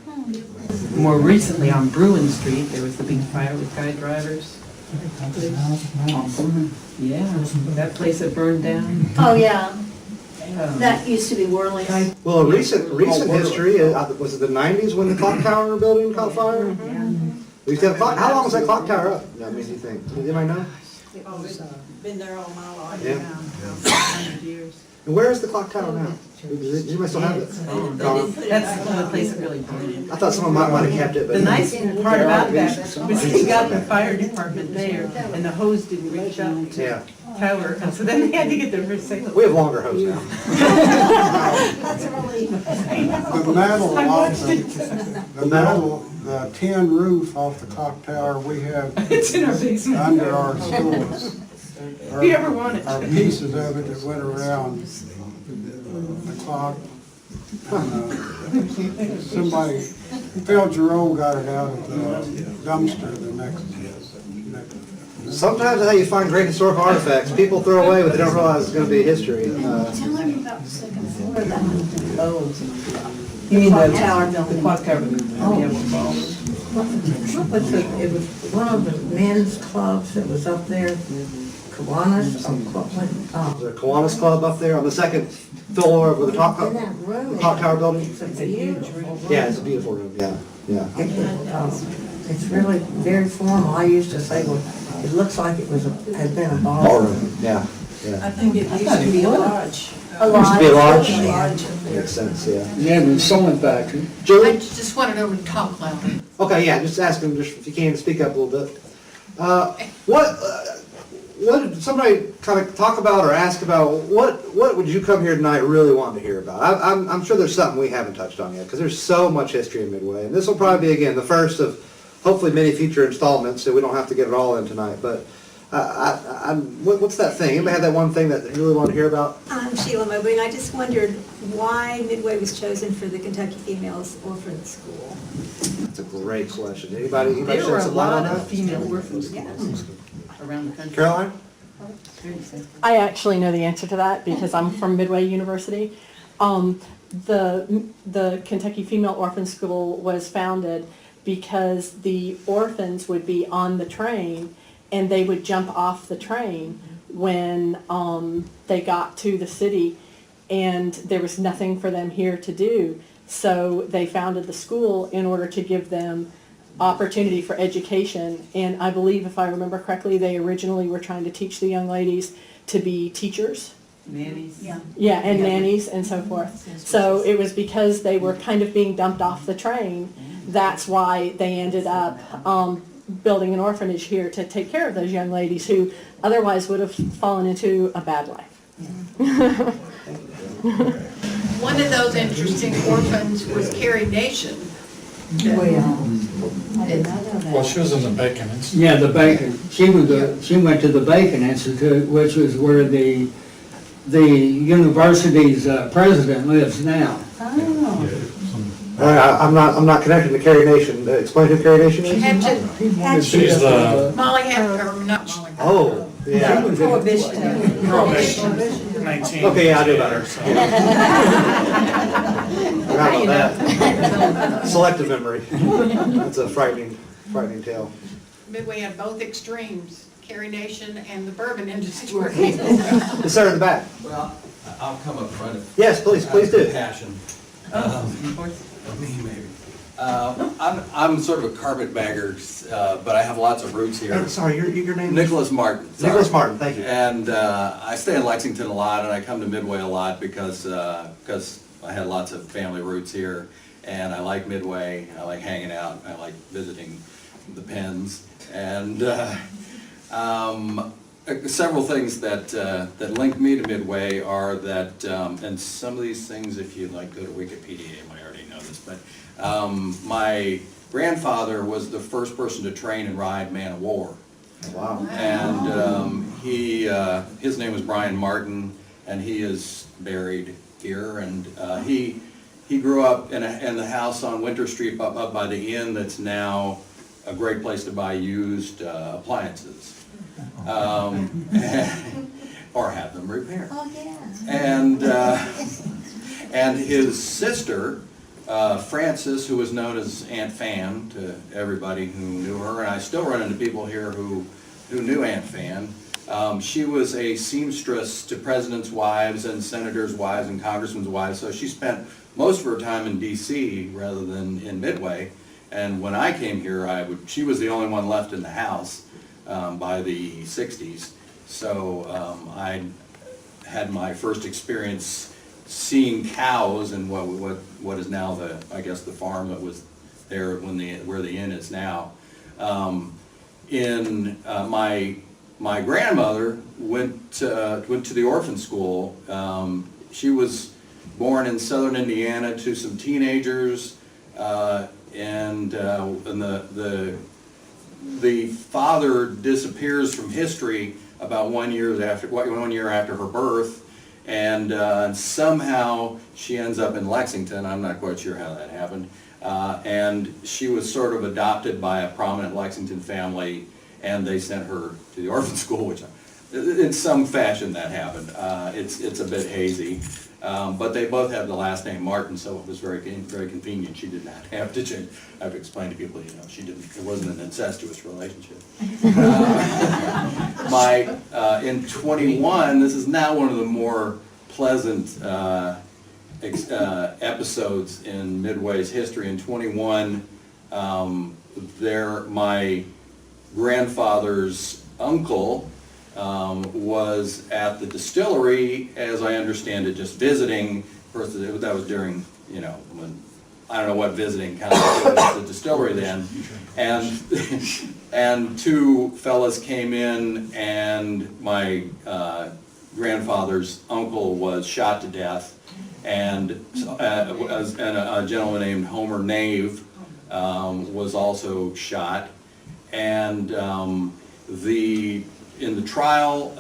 More recently on Bruin Street, there was the big fire with guide drivers. Yeah, that place that burned down. Oh, yeah. That used to be Worley's. Well, a recent history, was it the 90s when the clock tower building caught fire? We used to have a clock, how long was that clock tower up? I mean, do you think? Does anybody know? Been there all my life. Yeah. $100 years. And where is the clock tower now? Does anybody still have it? Gone? That's the only place that really burned. I thought someone might have kept it, but. The nice part about that was you got the fire department there, and the hose didn't reach up to Yeah. the tower, and so then they had to get their recycling. We have longer hose now. That's a relief. The metal off the tin roof off the clock tower, we have It's in our basement. under our schools. If you ever want it. Are pieces of it that went around the clock. Somebody, Phil Giroux got it out of the dumpster the next. Sometimes that's how you find great historical artifacts. People throw away what they don't realize is going to be history. Tell him about the second floor of that. Oh. You mean Clock the tower building. The clock tower building. Yeah. What was it was one of the men's clubs that was up there, Kiwanis, There's a Kiwanis Club up there on the second floor of the top in that room. clock tower building. It's a beautiful room. Yeah, it's a beautiful room, yeah, yeah. It's really very formal. I used to say, well, it looks like it had been a ballroom. Ballroom, yeah, yeah. I think it used to be a lodge. A Used to be a lodge? lodge. Makes sense, yeah. Yeah, the sewing factory. I Julie? just wanted to talk louder. Okay, yeah, just ask him, just if you can, speak up a little bit. What did somebody kind of talk about or ask about, what would you come here tonight really wanting to hear about? I'm sure there's something we haven't touched on yet, because there's so much history in Midway. And this will probably be, again, the first of hopefully many future installments, so we don't have to get it all in tonight. But what's that thing? Anybody have that one thing that you really want to hear about? I'm Sheila Mobley, and I just wondered why Midway was chosen for the Kentucky Females Orphan School. That's a great question. Anybody There were shed a some light lot on of that? female orphan schools around the country. Caroline? I actually know the answer to that because I'm from Midway University. The Kentucky Female Orphan School was founded because the orphans would be on the train and they would jump off the train when they got to the city, and there was nothing for them here to do. So they founded the school in order to give them opportunity for education. And I believe, if I remember correctly, they originally were trying to teach the young ladies to be teachers. Nannies. Yeah, and nannies and so forth. So it was because they were kind of being dumped off the train. That's why they ended up building an orphanage here to take care of those young ladies who otherwise would have fallen into a bad life. One of those interesting orphans was Carrie Nation. Well, she was in the Bacon Institute. Yeah, the Bacon. She went to the Bacon Institute, which was where the university's president lives now. I'm not connected to Carrie Nation. Explain who Carrie Nation is? She's the Molly had, or not Molly. Oh, yeah. Prohibition. Okay, yeah, I do better. Forgot about that. Selective memory. That's a frightening tale. Midway had both extremes, Carrie Nation and the bourbon industry. Yes, sir, in the back. Well, I'll come up front. Yes, please do. Passion. Me, maybe. I'm sort of a carpetbagger, but I have lots of roots here. Sorry, your name? Nicholas Martin. Sorry. Nicholas Martin, thank you. And I stay in Lexington a lot, and I come to Midway a lot because I had lots of family roots here, and I like Midway. I like hanging out. I like visiting the pens, and several things that link me to Midway are that, and some of these things, if you like go to Wikipedia, you might already know this, but my grandfather was the first person to train and ride man of war. Wow. And his name was Brian Martin, and he is buried here. And he grew up in the house on Winter Street up by the inn that's now a great place to buy used appliances. Or have them repaired. Oh, yeah. And his sister, Frances, who was known as Aunt Fan to everybody who knew her, and I still run into people here who knew Aunt Fan. She was a seamstress to presidents' wives and senators' wives and congressmen's wives, so she spent most of her time in D.C. rather than in Midway. And when I came here, she was the only one left in the house by the 60s. So I had my first experience seeing cows in what is now the farm that was there where the inn is now. My grandmother went to the orphan school. She was born in southern Indiana to some teenagers, and the father disappears from history about 1 year after her birth, and somehow she ends up in Lexington. I'm not quite sure how that happened. And she was sort of adopted by a prominent Lexington family, and they sent her to the orphan school, which in some fashion that happened. It's a bit hazy. But they both have the last name Martin, so it was very convenient. She did not have to change. I have to explain to people, it wasn't an incestuous relationship. In 21, this is now one of the more pleasant episodes in Midway's history. In 21, my grandfather's uncle was at the distillery, as I understand it, just visiting. Of course, that was during, when, I don't know what visiting constituted the distillery then. And two fellas came in, and my grandfather's uncle was shot to death, and a gentleman named Homer Nave was also shot. And in the trial,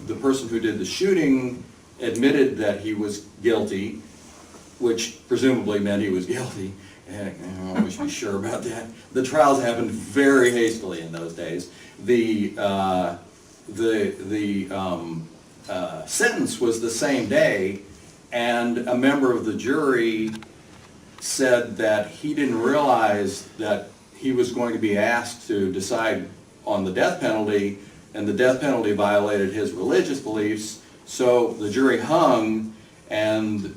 the person who did the shooting admitted that he was guilty, which presumably meant he was guilty. And I don't always be sure about that. The trials happened very hastily in those days. The sentence was the same day, and a member of the jury said that he didn't realize that he was going to be asked to decide on the death penalty, and the death penalty violated his religious beliefs, so the jury hung, And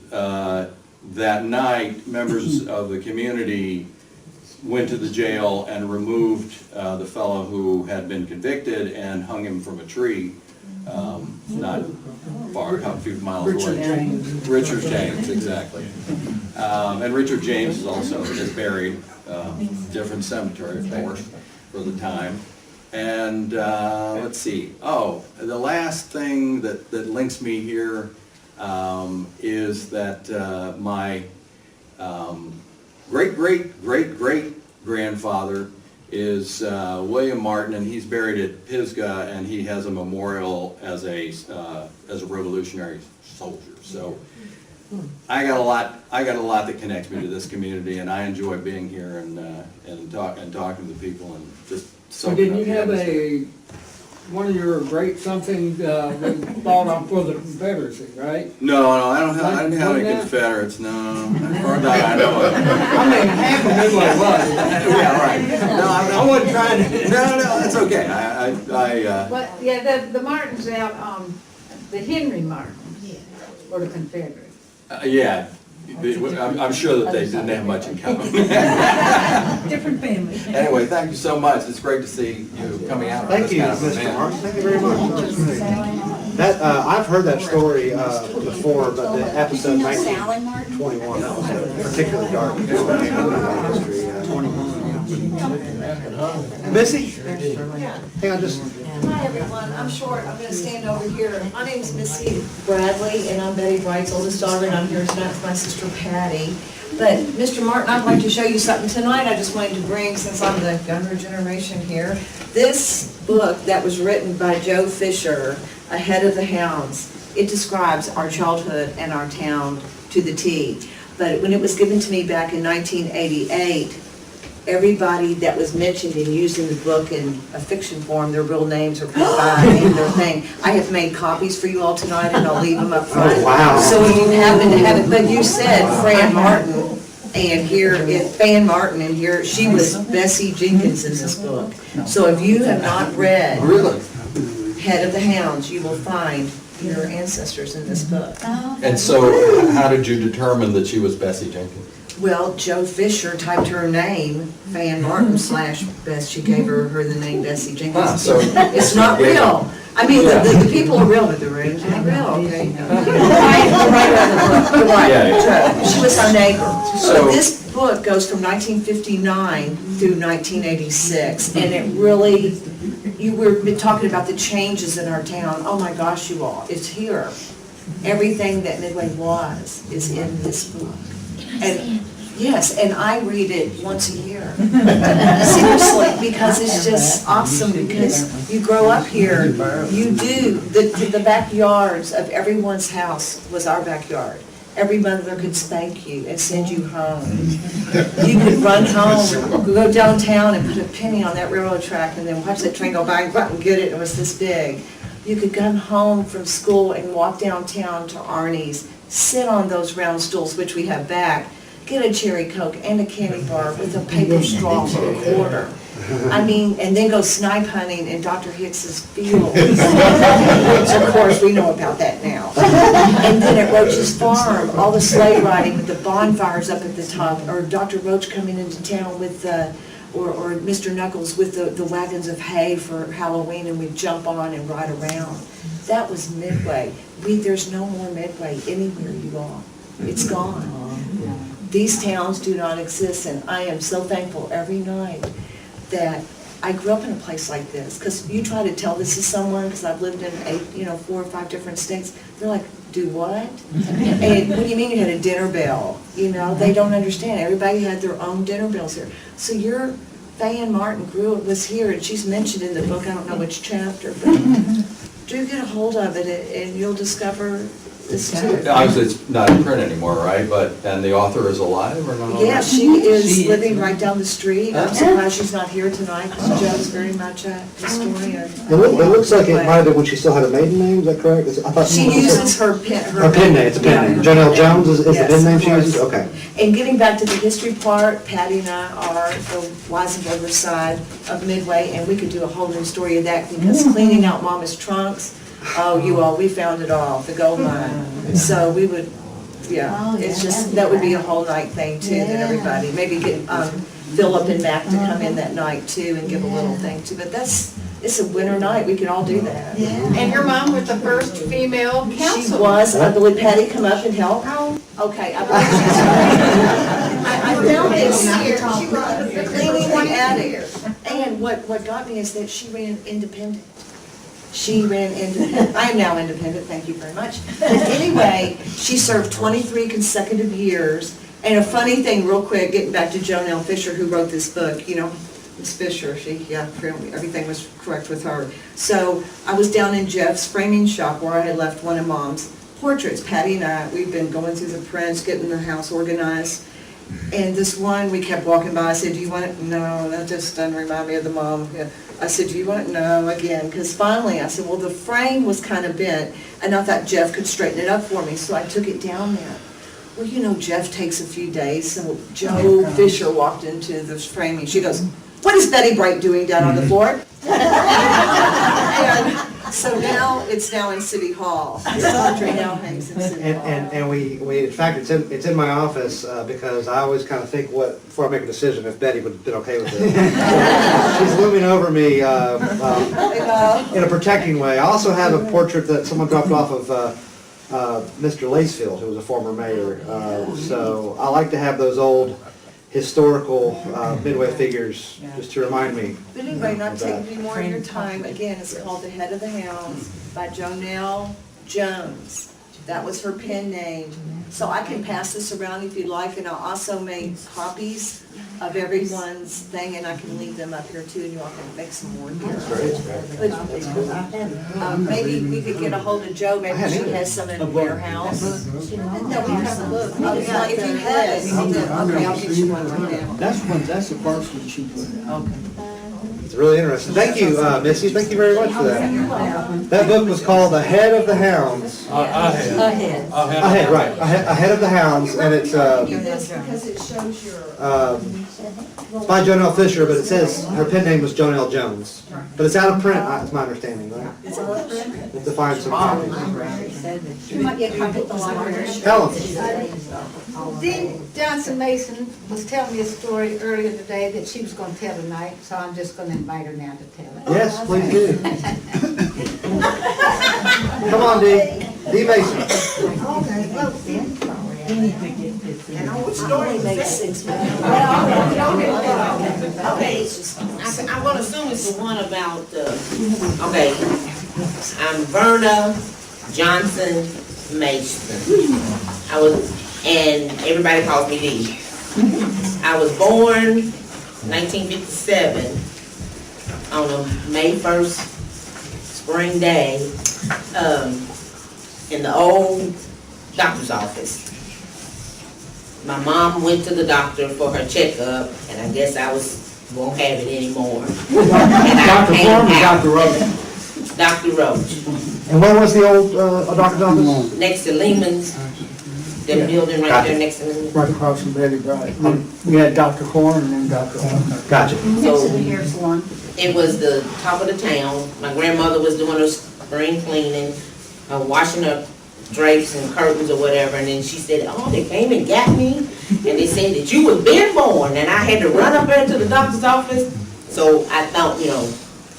that night, members of the community went to the jail and removed the fellow who had been convicted and hung him from a tree, not far, a few miles away. Richard James, exactly. And Richard James is also buried, different cemetery, of course, for the time. And let's see, the last thing that links me here is that my great-great-great-great-grandfather is William Martin, and he's buried at Pisgah, and he has a memorial as a revolutionary soldier. So I got a lot that connects me to this community, and I enjoy being here and talking to people and just soaking Didn't up you the have atmosphere. one of your great something that fought on for the Confederacy, right? No, I didn't have any Confederates, no. Or that I know of. I mean, half of Midway was. Yeah, right. No, I wasn't trying to. No, that's okay. But, yeah, the Martins out, the Henry Martins, or the Confederates. Yeah, I'm sure that they didn't have much in common. Different family. Anyway, thank you so much. It's great to see you coming out. Thank you, Mr. Martin. Thank you very much. That, I've heard that story before, but the episode 1921 was particularly dark. Missy? Hang on just. Hi, everyone. I'm short. I'm going to stand over here. My name's Missy Bradley, and I'm Betty Bright's oldest daughter, and I'm here tonight with my sister Patty. But, Mr. Martin, I'd like to show you something tonight I just wanted to bring, since I'm the younger generation here. This book that was written by Joe Fisher, Ahead of the Hounds, it describes our childhood and our town to the T. But when it was given to me back in 1988, everybody that was mentioned in using the book in a fiction form, their real names are put by and their thing. I have made copies for you all tonight, and I'll leave them up front. Oh, wow. So if you happen to have it, but you said Fran Martin, and here, Fan Martin, and here, she was Bessie Jenkins in this book. So if you have not read Head of the Hounds, you will find your ancestors in this book. And so, how did you determine that she was Bessie Jenkins? Well, Joe Fisher typed her name, Fan Martin / Bess. She gave her the name Bessie Jenkins. So it's not real. I mean, the people are real, but the names aren't real, okay? The writer of the book, the writer. She was our neighbor. So this book goes from 1959 through 1986, and it really, you were talking about the changes in our town. Oh my gosh, you all, it's here. Everything that Midway was is in this book. And yes, and I read it once a year. Seriously, because it's just awesome, because you grow up here, you do, the backyards of everyone's house was our backyard. Every mother could spank you and send you home. You could run home, go downtown and put a penny on that railroad track and then watch that train go by and go out and get it, it was this big. You could come home from school and walk downtown to Arnie's, sit on those round stools, which we have back, get a cherry Coke and a candy bar with a paper straw for a quarter. I mean, and then go snipe hunting in Dr. Hicks's fields. Which, of course, we know about that now. And then at Roach's farm, all the sleigh riding with the bonfires up at the top, or Dr. Roach coming into town with or Mr. Knuckles with the wagons of hay for Halloween, and we'd jump on and ride around. That was Midway. There's no more Midway anywhere, you all. It's gone. These towns do not exist, and I am so thankful every night that I grew up in a place like this. Because you try to tell this to someone, because I've lived in 4 or 5 different states, they're like, do what? And what do you mean you had a dinner bell? You know, they don't understand. Everybody had their own dinner bells here. So your Fan Martin was here, and she's mentioned in the book, I don't know which chapter, but do get a hold of it, and you'll discover this too. Obviously, it's not in print anymore, right? And the author is alive or not? Yeah, she is living right down the street. I'm surprised she's not here tonight, because Joe's very much a historian. It looks like it might have been when she still had a maiden name, is that correct? I thought She uses her pen. Her pen name, it's a pen name. Janelle Jones is the pen name she uses? Okay. And getting back to the history part, Patty and I are the Weisenberger side of Midway, and we could do a whole new story of that, because cleaning out Mama's trunks, oh, you all, we found it all, the gold mine. So we would Yeah, Oh, it's yeah, just, that'd be that would be a great. whole night thing too, that Yeah. everybody, maybe get Philip and Mac to come in that night too and give a little thing too, but it's a winter night, we can all do that. And your mom was the first female She councilman. was, I believe Patty come up and help. Okay, I believe I found this here, she was cleaning the attic. And what got me is that she ran independent. She ran independent, I am now independent, thank you very much. But anyway, she served 23 consecutive years. And a funny thing, real quick, getting back to Jonelle Fisher, who wrote this book, you know, Miss Fisher, everything was correct with her. So I was down in Jeff's framing shop where I had left one of Mom's portraits. Patty and I, we've been going through the prints, getting the house organized. And this one, we kept walking by, I said, do you want it? No, that just doesn't remind me of the mom. Yeah. I said, do you want it? No, again, because finally I said, well, the frame was kind of bent, and I thought Jeff could straighten it up for me, so I took it down there. Well, you know, Jeff takes a few days, so Joe Fisher walked into this framing. She goes, what is Betty Bright doing down on the floor? And so now, it's now in City Hall. The laundry now hangs in City Hall. And we, in fact, it's in my office, because I always kind of think before I make a decision, if Betty would have been okay with it. She's looming over me in a protecting way. I also have a portrait that someone dropped off of Mr. Lacefield, who was a former mayor. So I like to have those old historical Midway figures just to remind me. But anyway, not taking any more of your time, again, it's called The Head of the Hounds by Jonelle Jones. That was her pen name. So I can pass this around if you'd like, and I'll also make copies of everyone's thing, and I can leave them up here too, and you all can make some more here. Maybe we could get a hold of Jo, maybe she has some in the warehouse. No, we have a book. Oh, yeah, if you have it, okay, I'll get you one right now. That's the first one she put in. Okay. It's really interesting. Thank you, Missy. Thank you very much for that. That book was called The Head of the Hounds. Ahead, right. Ahead of the Hounds, and it's Because it shows your. it's by Jonelle Fisher, but it says her pen name was Jonelle Jones. But it's out of print, it's my understanding, right? It's out of print? We'll have to find some copies. You might get a copy at the library. Helen. Dean Johnson Mason was telling me a story earlier today that she was going to tell tonight, so I'm just going to invite her now to tell it. Yes, please do. Come on, Dee. Dee Mason. And what story makes 6 minutes? Okay, I'm gonna assume it's the one about, okay, I'm Verna Johnson Mason. And everybody calls me Dee. I was born 1957 on a May 1st spring day, in the old doctor's office. My mom went to the doctor for her checkup, and I guess I won't have it anymore. Dr. Form or Dr. Roach? Dr. Roach. And where was the old doctor's office? Next to Lehman's, the building right there next to Lehman's. Right across from Betty Bright. We had Dr. Corn and then Dr. Horn. Gotcha. So it was the top of the town. My grandmother was doing her spring cleaning, washing her drapes and curtains or whatever, and then she said, oh, they came and got me, and they said that you was been born, and I had to run up there to the doctor's office. So I thought,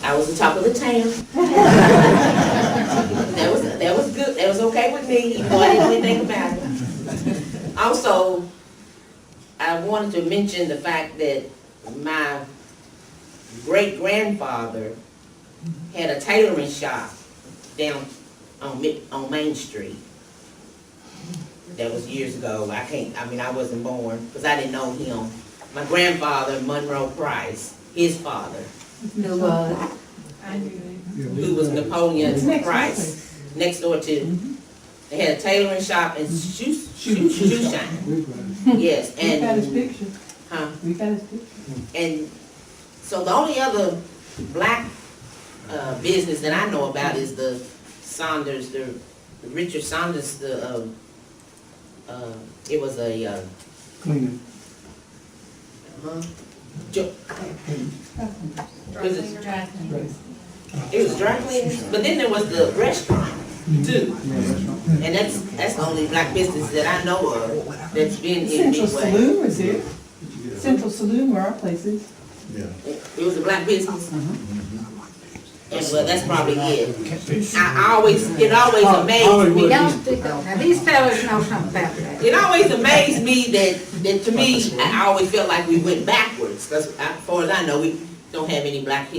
I was the top of the town. That was good. That was okay with me, even though I didn't really think about it. Also, I wanted to mention the fact that my great-grandfather had a tailoring shop down on Main Street. That was years ago. I wasn't born, because I didn't know him. My grandfather, Monroe Price, his father. Who was Napoleon Price, next door to, they had a tailoring shop and shoe shine. Yes, and. We've got his picture. Huh? We've got his picture. And so the only other black business that I know about is the Saunders, the Richard Saunders, it was a, Cleaning. It was dry cleaning, but then there was the restaurant. too. And that's the only black business that I know of that's been in Central Midway. Saloon was there. Central Saloon were our places. It was a black business. And well, that's probably it. It always amazed me. Don't stick up. Now, these fellas know something about that. It always amazed me that to me, I always felt like we went backwards. Because as far as I know, we don't have any black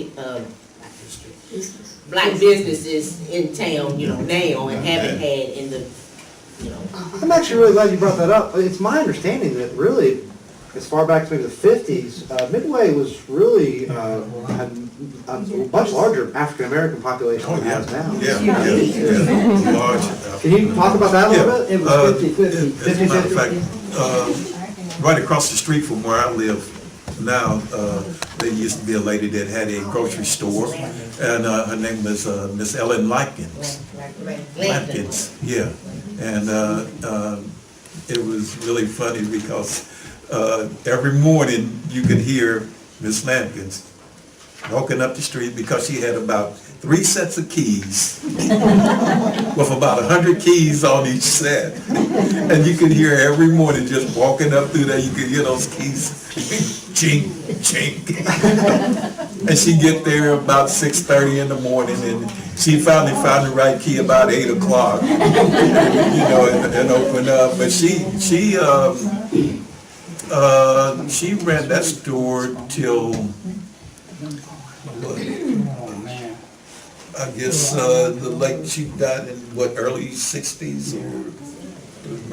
businesses in town, now, and haven't had in the, I'm actually really glad you brought that up. It's my understanding that really, as far back as maybe the 50s, Midway was really, had a much larger African-American population than it has now. Yeah. Large. Can you talk about that a little bit? It was 50-50. As a matter of fact, right across the street from where I live now, there used to be a lady that had a grocery store, and her name was Miss Ellen Lampkins. Yeah. And it was really funny because every morning you could hear Miss Lampkins walking up the street because she had about 3 sets of keys with about 100 keys on each set. And you could hear her every morning just walking up through there, you could hear those keys chink, chink. And she'd get there about 6:30 in the morning, and she finally found the right key about 8 o'clock, and opened up. But she ran that store till, I guess, she died in early 60s or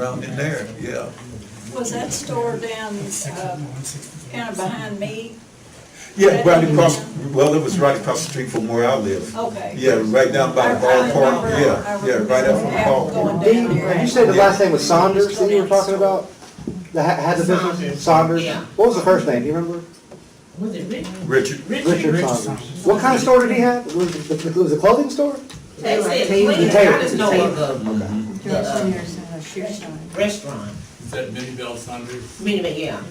around in there, yeah. Was that store down, kind of behind me? Yeah, right across, well, it was right across the street from where I live. Okay. Yeah, right down by the ballpark, yeah, right up from the ballpark. Did you say the last name was Saunders that you were talking about? That had the business? Saunders? Yeah. What was the first name, do you remember? Was it Richard. Richard Saunders. What kind of store did he have? Was it a clothing store? They said cleaning, I just know of the restaurant. Is that Minnie Bell Saunders? Minnie, yeah.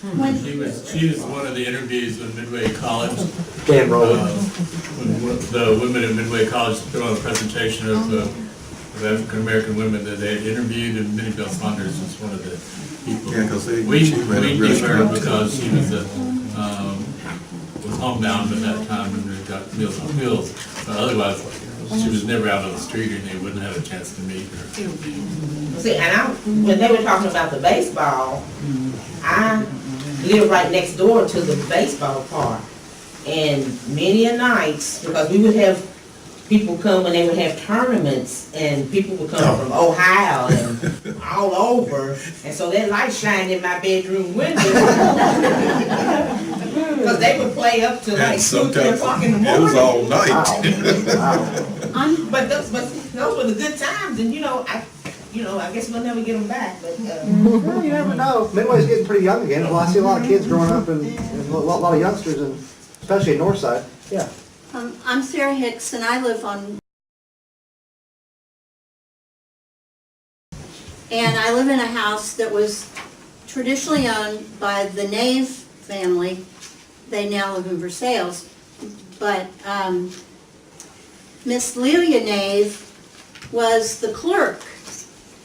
She was one of the interviews with Midway College. Dan Rowland. When the women at Midway College put on a presentation of African American women that they had interviewed, and Minnie Bell Saunders was one of the people. Yeah, because we knew her because she was homebound at that time when they got Meals on Wheels. But otherwise, she was never out on the street, and they wouldn't have a chance to meet her. See, and when they were talking about the baseball, I live right next door to the baseball park. And many a nights, because we would have people come when they would have tournaments, and people would come from Ohio and all over. And so that light shined in my bedroom window. Because they would play up to like 2, 3 o'clock in the morning. It was all night. But those were the good times, and I guess we'll never get them back. But Well, you never know. Midway's getting pretty young again. Well, I see a lot of kids growing up and a lot of youngsters, and especially in Northside. Yeah. I'm Sarah Hicks, and I live on, and I live in a house that was traditionally owned by the Nave family. They now live in Versailles, but Miss Lelia Nave was the clerk,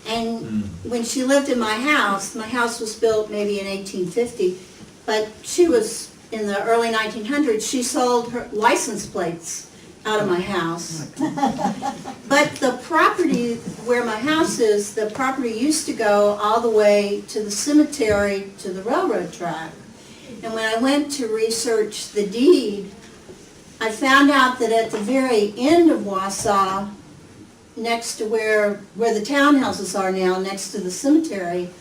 and when she lived in my house was built maybe in 1850, but she was in the early 1900s, she sold her license plates out of my house. But the property where my house is, the property used to go all the way to the cemetery, to the railroad track. And when I went to research the deed, I found out that at the very end of Wausau, next to where the townhouses are now, next to the cemetery,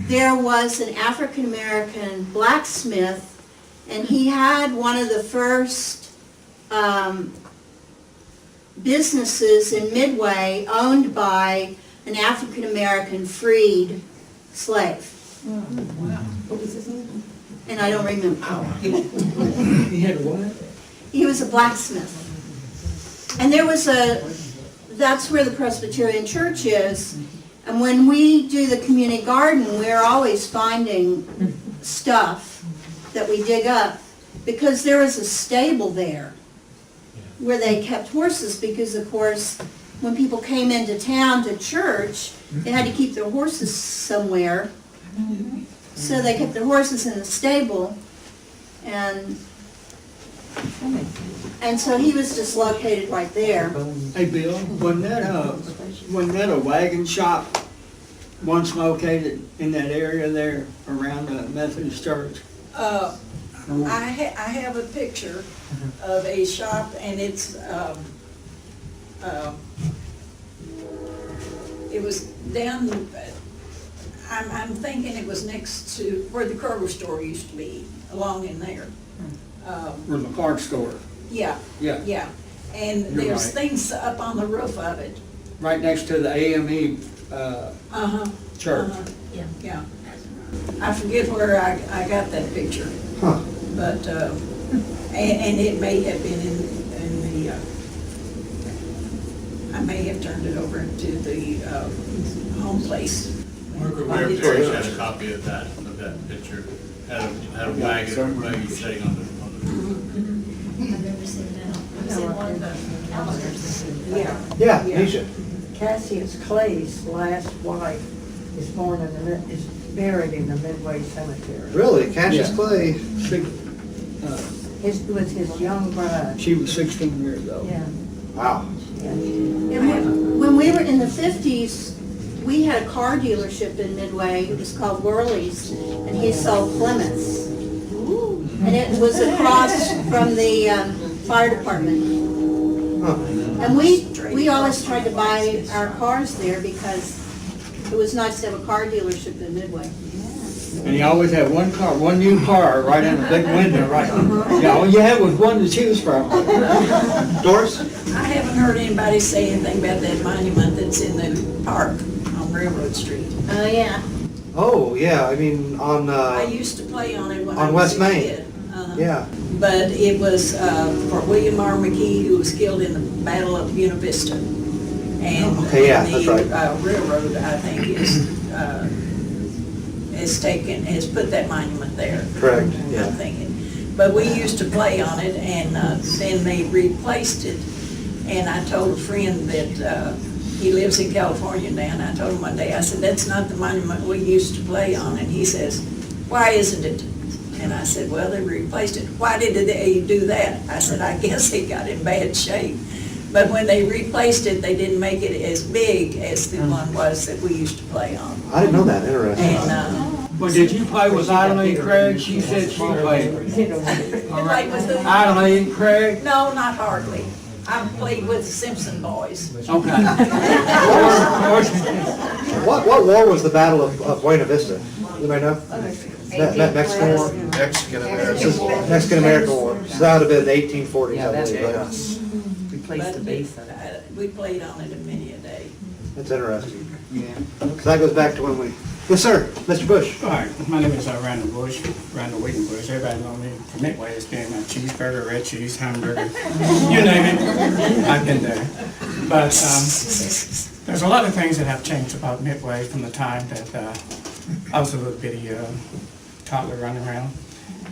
there was an African-American blacksmith, and he had one of the first businesses in Midway owned by an African-American freed slave. What was his name? And I don't remember. He had a what? He was a blacksmith. And that's where the Presbyterian Church is. And when we do the community garden, we're always finding stuff that we dig up, because there was a stable there where they kept horses, because of course when people came into town to church, they had to keep their horses somewhere. So they kept their horses in the stable, and so he was just located right there. Hey, Bill, wasn't that a wagon shop once located in that area there around the Methodist church? I have a picture of a shop, and it's, it was down, I'm thinking it was next to where the Kroger store used to be, along in there. Or the Clark store? Yeah. Yeah. Yeah, and You're there's right. things up on the roof of it. Right next to the AME church. Yeah. I forget where I got that picture. Huh. But, and it may have been in the, I may have turned it over to the home place. Where Doris had a copy of that picture, had a wagon, or buggy sitting on the roof. I've never seen that. It was in one of the calendars. Yeah. Yeah, Nisha. Cassius Clay's last wife is born in is buried in the Midway Cemetery. Really? Cassius Yeah. Clay? With his young bride. She was 16 years old. Yeah. Wow. And when we were in the 50s, we had a car dealership in Midway. It was called Worley's, and he sold Plymouths. And it was across from the fire department. And we always tried to buy our cars there because it was nice to have a car dealership in Midway. And he always had one new car right in the big window, right? Yeah, all you had was one to choose from. Doris? I haven't heard anybody say anything about that monument that's in the park on Railroad Street. Oh, yeah. Oh, yeah, I mean, on, I used to play on it when I on was West a Main. kid. Yeah. But it was for William R. McKee, who was killed in the Battle of Buena Vista. And Okay, yeah, that's right. the railroad, I think, has put that monument there. Correct, yeah. I'm thinking. But we used to play on it, and then they replaced it. And I told a friend that he lives in California now, and I told him one day, I said, that's not the monument we used to play on. And he says, why isn't it? And I said, well, they replaced it. Why did they do that? I said, I guess it got in bad shape. But when they replaced it, they didn't make it as big as the one was that we used to play on. I didn't know that, interesting. And, Well, did you play with Eileen Craig? She said she played. played with the... Eileen Craig? No, not hardly. I played with the Simpson boys. Okay. What war was the Battle of Buena Vista? Anybody know? Mexican War? Mexican-American War. So that would have been the 1840s, I believe. Replace the base of it. We played on it many a day. That's interesting. Yeah. So that goes back to when we... Yes, sir. Mr. Bush. Hi, my name is Randall Bush, Randall Wheaton Bush. Everybody knows me from Midway as being a cheeseburger, red cheese, hamburger, you name it, I've been there. But there's a lot of things that have changed about Midway from the time that I was a little bitty toddler running around.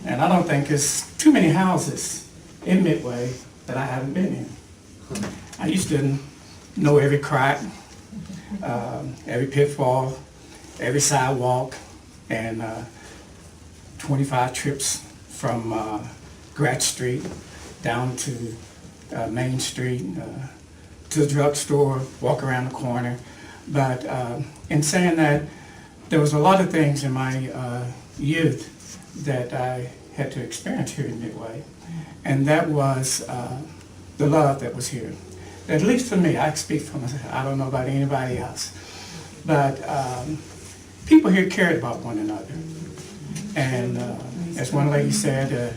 And I don't think there's too many houses in Midway that I haven't been in. I used to know every crack, every pitfall, every sidewalk, and 25 trips from Gratz Street down to Main Street, to the drugstore, walk around the corner. But in saying that, there was a lot of things in my youth that I had to experience here in Midway, and that was the love that was here. At least for me, I speak for myself. I don't know about anybody else. But people here cared about one another. And as one lady said,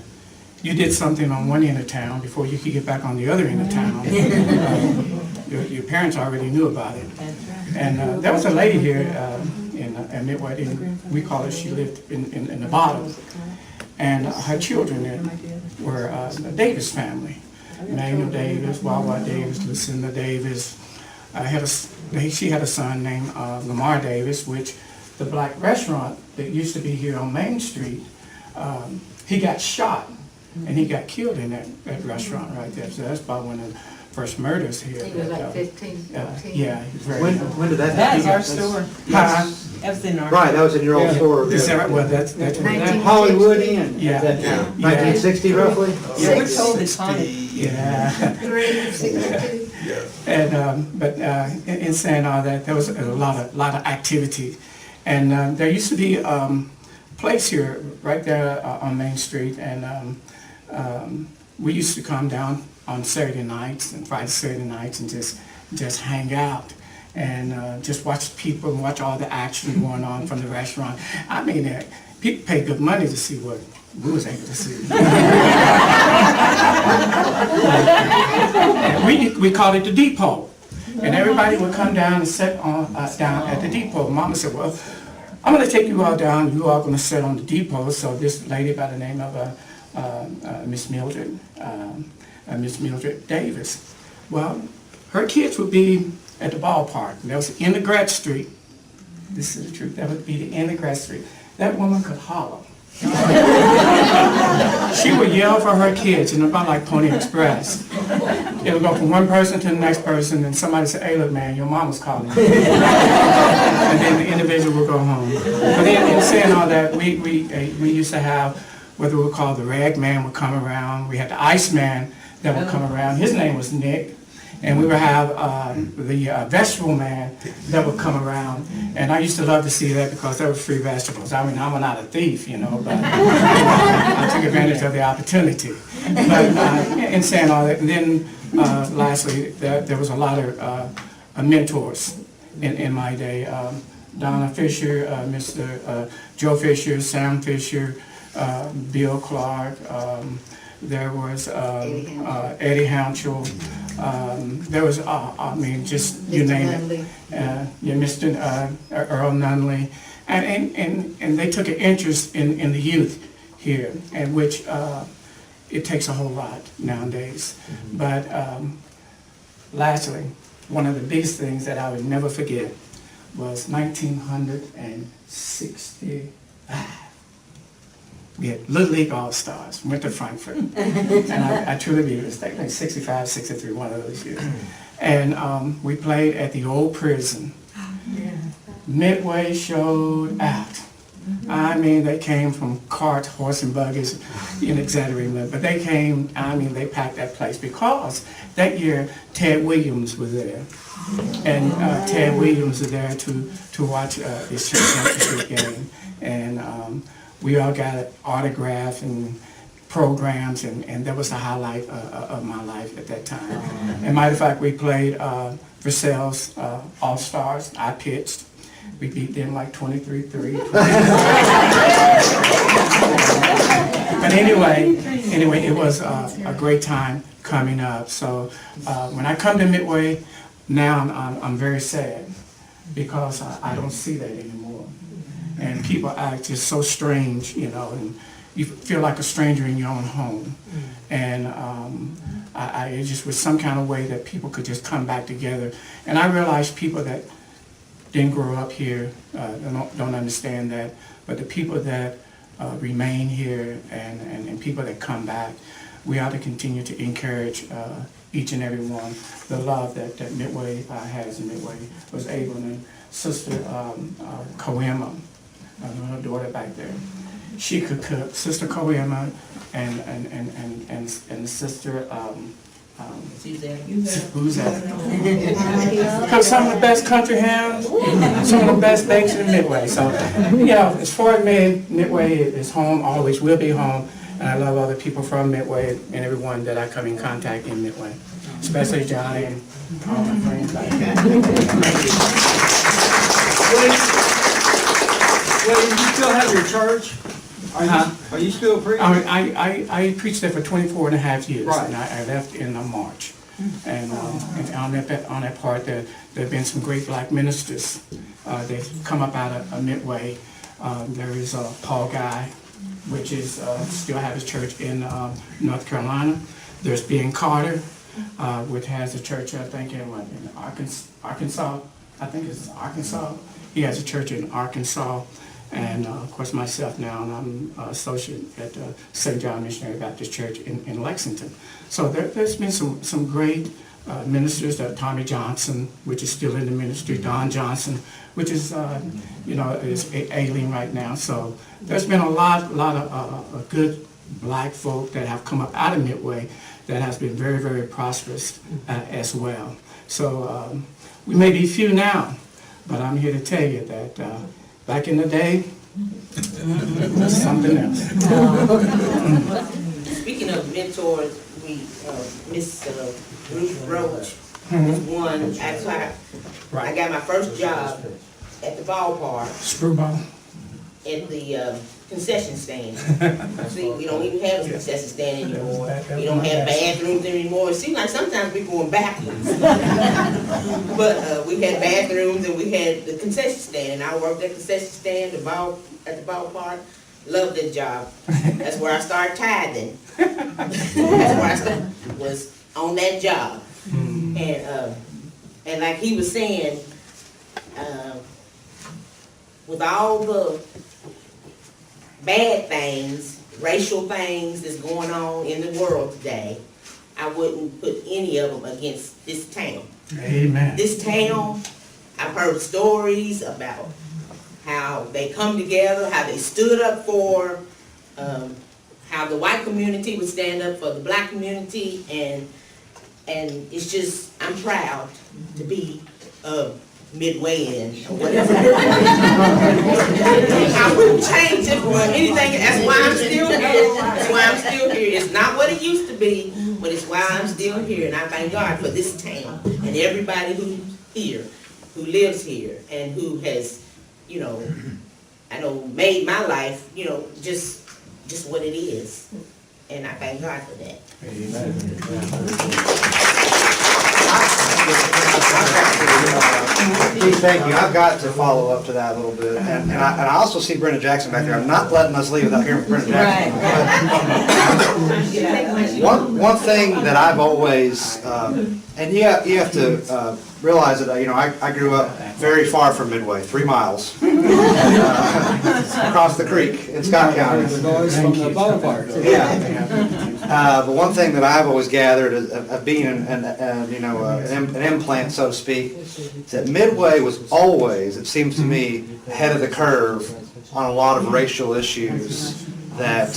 you did something on one end of town before you could get back on the other end of town. Your parents already knew about it. And there was a lady here in Midway, we call her, she lived in the bottom. And her children were a Davis family. Manuel Davis, Wawa Davis, Lucinda Davis. She had a son named Lamar Davis, which the black restaurant that used to be here on Main Street, he got shot and he got killed in that restaurant right there. So that's about when the first murders here. He was that, like 15, 14. Yeah, he was very When, young. when did that That's happen? our store. Huh? That was in our. Right, that was in your old Yeah. store. Is that right? Well, that's Hollywood Inn. Yeah. at that Yeah. time. 1960 roughly? Yeah. We're told it's haunted. Yeah. 362. And, but in saying all that, there was a lot of activity. And there used to be a place here right there on Main Street, and we used to come down on Saturday nights and Friday, Saturday nights and just hang out and just watch people and watch all the action going on from the restaurant. I mean, people pay good money to see what we was able to see. And we called it the depot. And everybody would come down and sit on, down at the depot. Mama said, well, I'm going to take you all down. You all going to sit on the depot. So this lady by the name of Miss Mildred Davis, well, her kids would be at the ballpark. That was in the Gratz Street. This is the truth. That would be the end of Gratz Street. That woman could holler. She would yell for her kids, and about like Pony Express. It would go from one person to the next person, and somebody said, hey, look, man, your mama's calling you. And then the individual would go home. But in saying all that, we used to have what we would call the rag man would come around. We had the ice man that would come around. His name was Nick. And we would have the vegetable man that would come around. And I used to love to see that because there were free vegetables. I mean, I'm not a thief, you know, but I took advantage of the opportunity. But in saying all that, and then lastly, there was a lot of mentors in my day. Donna Fisher, Mr. Joe Fisher, Sam Fisher, Bill Clark, there was Eddie Hanchel. There was, I mean, just you name it. Yeah, Mr. Earl Nunley. And they took an interest in the youth here, and which it takes a whole lot nowadays. But lastly, one of the biggest things that I would never forget was 1965. We had Little League All-Stars, went to Frankfurt. And I truly believe it was like 65, 63, one of those years. And we played at the old prison. Midway showed out. I mean, they came from carts, horse and buggies, exaggerating, but they came, I mean, they packed that place because that year Ted Williams was there. And Ted Williams was there to watch this championship game. And we all got autographs and programs, and that was the highlight of my life at that time. And matter of fact, we played Versailles All-Stars. I pitched. We beat them like 23-3. But anyway, it was a great time coming up. So when I come to Midway, now I'm very sad because I don't see that anymore. And people act just so strange, and you feel like a stranger in your own home. And it just was some kind of way that people could just come back together. And I realized people that didn't grow up here don't understand that, but the people that remain here and people that come back, we ought to continue to encourage each and every one. The love that Midway has, and Midway was able, and Sister Coema, her daughter back there, she could cook. Sister Coema and Sister who's that? Cook some of the best country hams, some of the best bakes in Midway. So, as far as me, Midway is home, always will be home, and I love all the people from Midway and everyone that I come in contact in Midway, especially Johnny and all my friends back there. Well, you still have your church? Are you still preaching? I preached there for 24 and a half years, Right. and I left in March. And on that part, there have been some great black ministers. They've come up out of Midway. There is Paul Guy, which is still have his church in North Carolina. There's Ben Carter, which has a church, I think, in Arkansas. I think it's Arkansas. He has a church in Arkansas. And of course myself now, and I'm associate at St. John Missionary Baptist Church in Lexington. So there's been some great ministers, Tommy Johnson, which is still in the ministry, Don Johnson, which is, is ailing right now. So there's been a lot of good black folk that have come up out of Midway that has been very, very prosperous as well. So we may be few now, but I'm here to tell you that back in the day, it was something else. Speaking of mentors, Miss Ruth Roach was one. I got my first job at the ballpark. Screwball. At the concession stand. See, we don't even have a concession stand anymore. We don't have bathrooms anymore. It seems like sometimes we're going backwards. But we had bathrooms and we had the concession stand. And I worked at the concession stand at the ballpark. Loved that job. That's where I started tithing. That's where I started, was on that job. And like he was saying, with all the bad things, racial things that's going on in the world today, I wouldn't put any of them against this town. Amen. This town, I've heard stories about how they come together, how they stood up for, how the white community would stand up for the black community, and it's just, I'm proud to be Midwayan or whatever. I wouldn't change it for anything. That's why I'm still here. That's why I'm still here. It's not what it used to be, but it's why I'm still here. And I thank God for this town and everybody who's here, who lives here, and who has, I know, made my life, just what it is. And I thank God for that. Thank you. I've got to follow up to that a little bit. And I also see Brenda Jackson back there. I'm not letting us leave without hearing from Brenda Jackson. One thing that I've always, and you have to realize that, I grew up very far from Midway, 3 miles, across the creek in Scott County. The noise from the ballpark. Yeah. But one thing that I've always gathered of being an implant, so to speak, is that Midway was always, it seems to me, ahead of the curve on a lot of racial issues that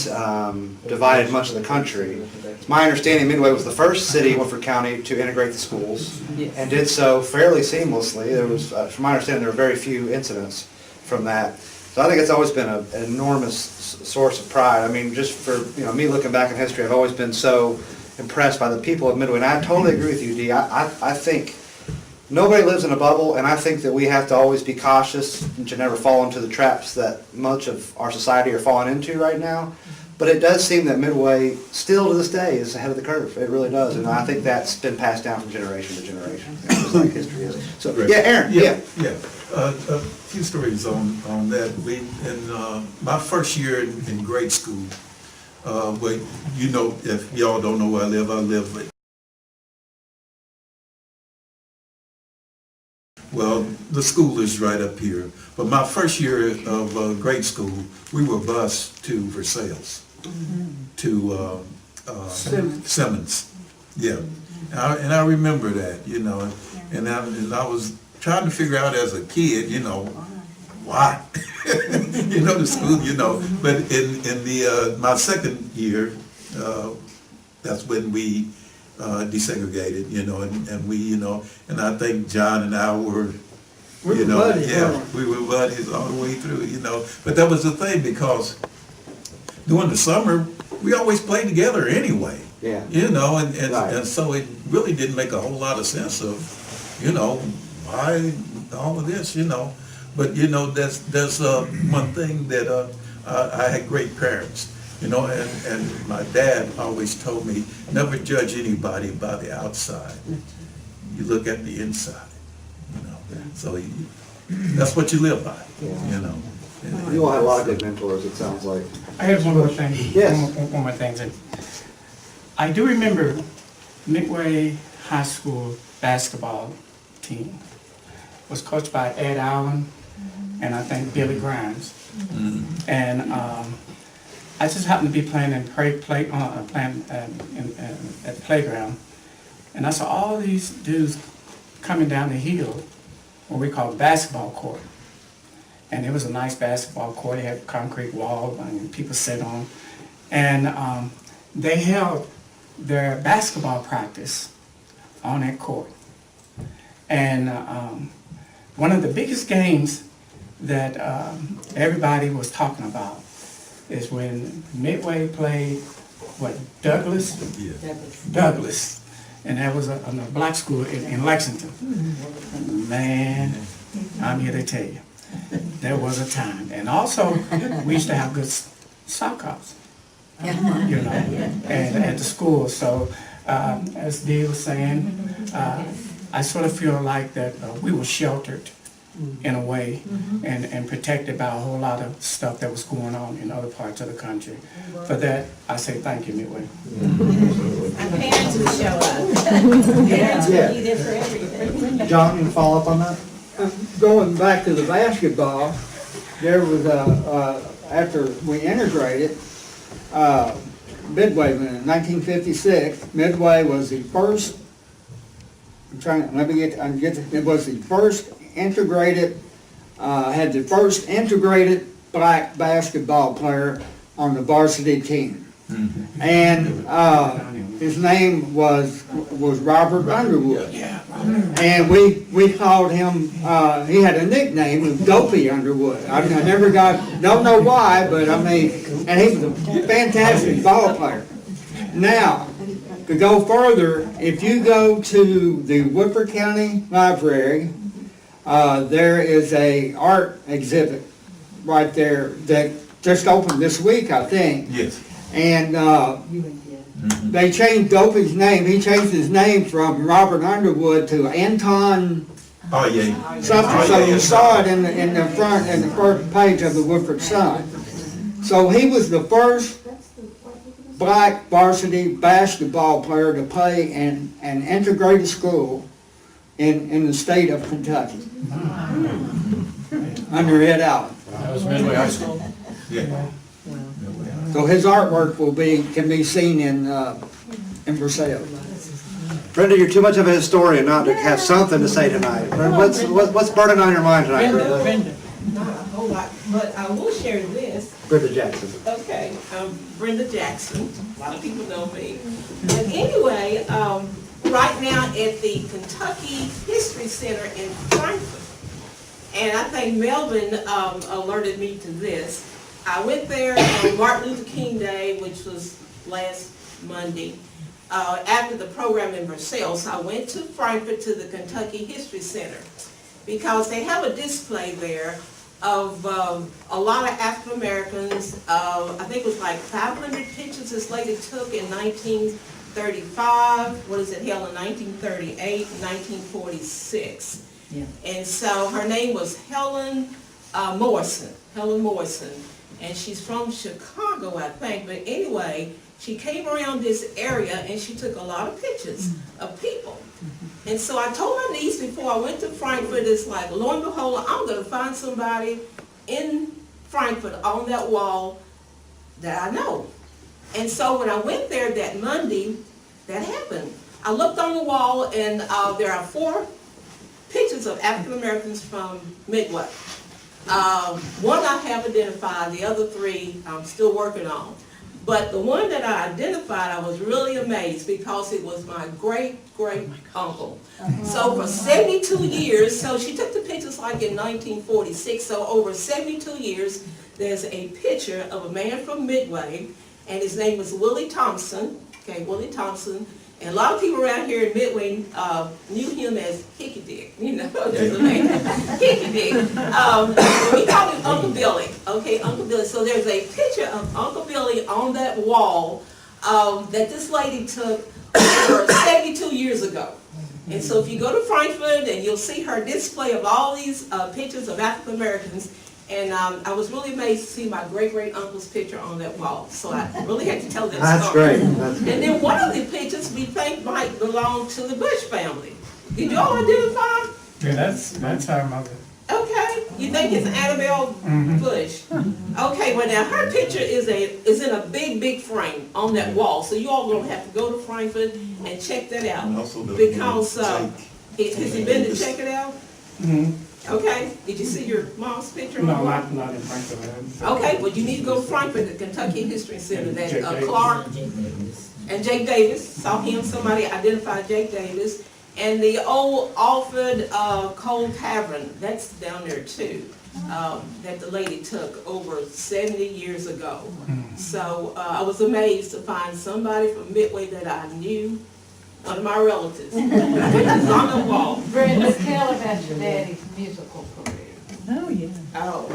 divided much of the country. It's my understanding Midway was the first city in Woodford County to integrate the schools and did so fairly seamlessly. There was, from my understanding, there were very few incidents from that. So I think it's always been an enormous source of pride. I mean, just for me looking back in history, I've always been so impressed by the people of Midway. And I totally agree with you, Dee. I think nobody lives in a bubble, and I think that we have to always be cautious and to never fall into the traps that much of our society are falling into right now. But it does seem that Midway, still to this day, is ahead of the curve. It really does, and I think that's been passed down from generation to generation, just like history is. So, yeah, Aaron. Yeah. A few stories on that. In my first year in grade school, if y'all don't know where I live at. Well, the school is right up here. But my first year of grade school, we were bused to Versailles, to Simmons. Yeah, and I remember that, and I was trying to figure out as a kid, why, the school, But in my second year, that's when we desegregated, and we, and I think John and I were, we were buddies all the way through, But that was the thing, because during the summer, we always played together anyway. Yeah. And so it really didn't make a whole lot of sense of, why all of this, But, there's one thing that I had great parents. And my dad always told me, never judge anybody by the outside. You look at the inside, So that's what you live by, You all had a lot of good mentors, it sounds like. I have one more thing. Yes. One more thing. I do remember Midway High School basketball team was coached by Ed Allen and I think Billy Grimes. And I just happened to be playing at the playground, And I saw all these dudes coming down the hill, what we call basketball court. And it was a nice basketball court. It had concrete wall and people sit on. And they held their basketball practice on that court. And one of the biggest games that everybody was talking about is when Midway played, what, Douglas? Douglas. And that was a black school in Lexington. Man, I'm here to tell you, there was a time. And also, we used to have good sock hops, you know, and at the school. So, as Dee was saying, I sort of feel like that we were sheltered in a way and protected by a whole lot of stuff that was going on in other parts of the country. For that, I say thank you, Midway. Our parents would show up. Parents would be there for everything. John, you follow up on that? Going back to the basketball, there was after we integrated, Midway, in 1956, Midway was the first, it was the first integrated, had the first integrated black basketball player on the varsity team. And his name was Robert Underwood. And we called him, he had a nickname of Dopey Underwood. I never don't know why, but I mean, and he was a fantastic ball player. Now, to go further, if you go to the Woodford County Library, there is a art exhibit right there that just opened this week, I think. Yes. And they changed Dopey's name. He changed his name from Robert Underwood to Anton something. So you saw it in the front, in the first page of the Woodford Sun. So he was the first black varsity basketball player to play in an integrated school in the state of Kentucky. Under Ed Allen. That was Midway High School. Yeah. So his artwork can be seen in Versailles. Brenda, you're too much of a historian not to have something to say tonight. What's burning on your mind tonight, Brenda? Not a whole lot, but I will share this. Brenda Jackson. Okay, I'm Brenda Jackson. A lot of people know me. But anyway, right now at the Kentucky History Center in Frankfort, and I think Melvin alerted me to this. I went there on Martin Luther King Day, which was last Monday, after the program in Versailles. So I went to Frankfort to the Kentucky History Center because they have a display there of a lot of African Americans. I think it was like 500 pictures this lady took in 1935. What is it, held in 1938, 1946. Yeah. And so her name was Helen Morrison. And she's from Chicago, I think. But anyway, she came around this area and she took a lot of pictures of people. And so I told my niece before I went to Frankfurt, it's like, lo and behold, I'm going to find somebody in Frankfurt on that wall that I know. And so when I went there that Monday, that happened. I looked on the wall and there are 4 pictures of African Americans from Midway. One I have identified, the other 3 I'm still working on. But the one that I identified, I was really amazed because it was my great-great-uncle. So for 72 years, so she took the pictures like in 1946, so over 72 years, there's a picture of a man from Midway, and his name was Willie Thompson, Willie Thompson. And a lot of people around here in Midway knew him as Hickey Dick, there's a name, Hickey Dick. We call him Uncle Billy, Uncle Billy. So there's a picture of Uncle Billy on that wall that this lady took 72 years ago. And so if you go to Frankfurt, and you'll see her display of all these pictures of African Americans. And I was really amazed to see my great-great-uncle's picture on that wall. So I really had to tell that story. That's great. And then one of the pictures we think might belong to the Bush family. Did you all identify? Yeah, that's our mother. Okay. You think it's Annabelle Bush? Okay, well now her picture is in a big frame on that wall. So you all gonna have to go to Frankfurt and check that out. Because has he been to check it out? Okay, did you see your mom's picture? No, not in Frankfurt. Okay, well you need to go to Frankfurt, the Kentucky History Center, that Clark and Jake Davis, saw him, somebody identified Jake Davis. And the old Alfred Coal Tavern, that's down there too, that the lady took over 70 years ago. So I was amazed to find somebody from Midway that I knew, one of my relatives. It's on the wall. Brenda, tell about your daddy's musical career. Oh, yeah. Oh.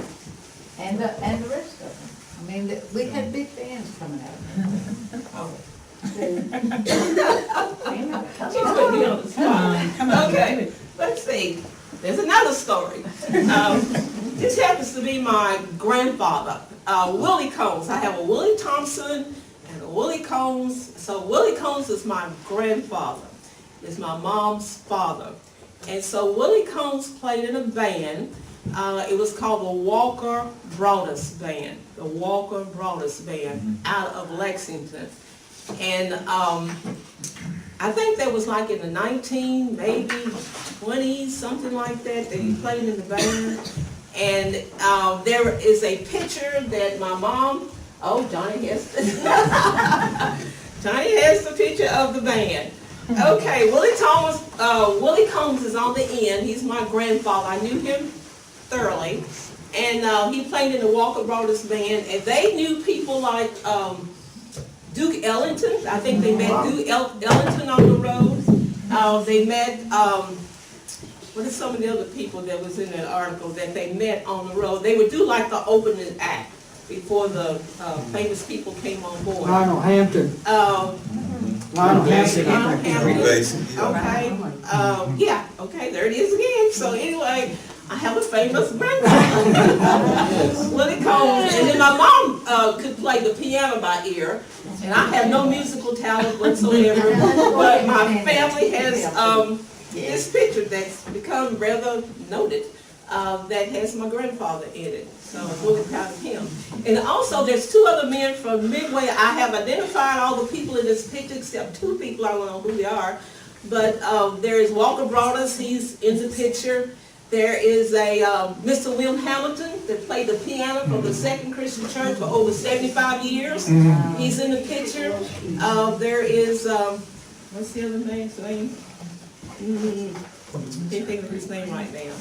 And the rest of them. I mean, we had big bands coming out of there. Oh. Okay, let's see. There's another story. This happens to be my grandfather, Willie Combs. I have a Willie Thompson and a Willie Combs. So Willie Combs is my grandfather. It's my mom's father. And so Willie Combs played in a band. It was called the Walker Brothers Band. The Walker Brothers Band out of Lexington. And I think that was like in the 1920s, something like that he played in the band. And there is a picture that my mom, Johnny has Johnny has the picture of the band. Okay, Willie Combs is on the end. He's my grandfather. I knew him thoroughly. And he played in the Walker Brothers Band. And they knew people like Duke Ellington. I think they met Duke Ellington on the road. They met, what are some of the other people that was in that article that they met on the road? They would do like the opening act before the famous people came on board. Lionel Hampton. Lionel Hampton, I think. Okay, yeah, okay, there it is again. So anyway, I have a famous grandfather, Willie Combs, and then my mom could play the piano by ear, and I have no musical talent whatsoever, but my family has this picture that's become rather noted that has my grandfather in it, so I'm really proud of him. And also, there's two other men from Midway. I have identified all the people in this picture except two people. I don't know who they are, but there is Walker Brothers. He's in the picture. There is a Mr. William Hamilton that played the piano for the Second Christian Church for over 75 years. He's in the picture. There is, what's the other man's name? Can't think of his name right now.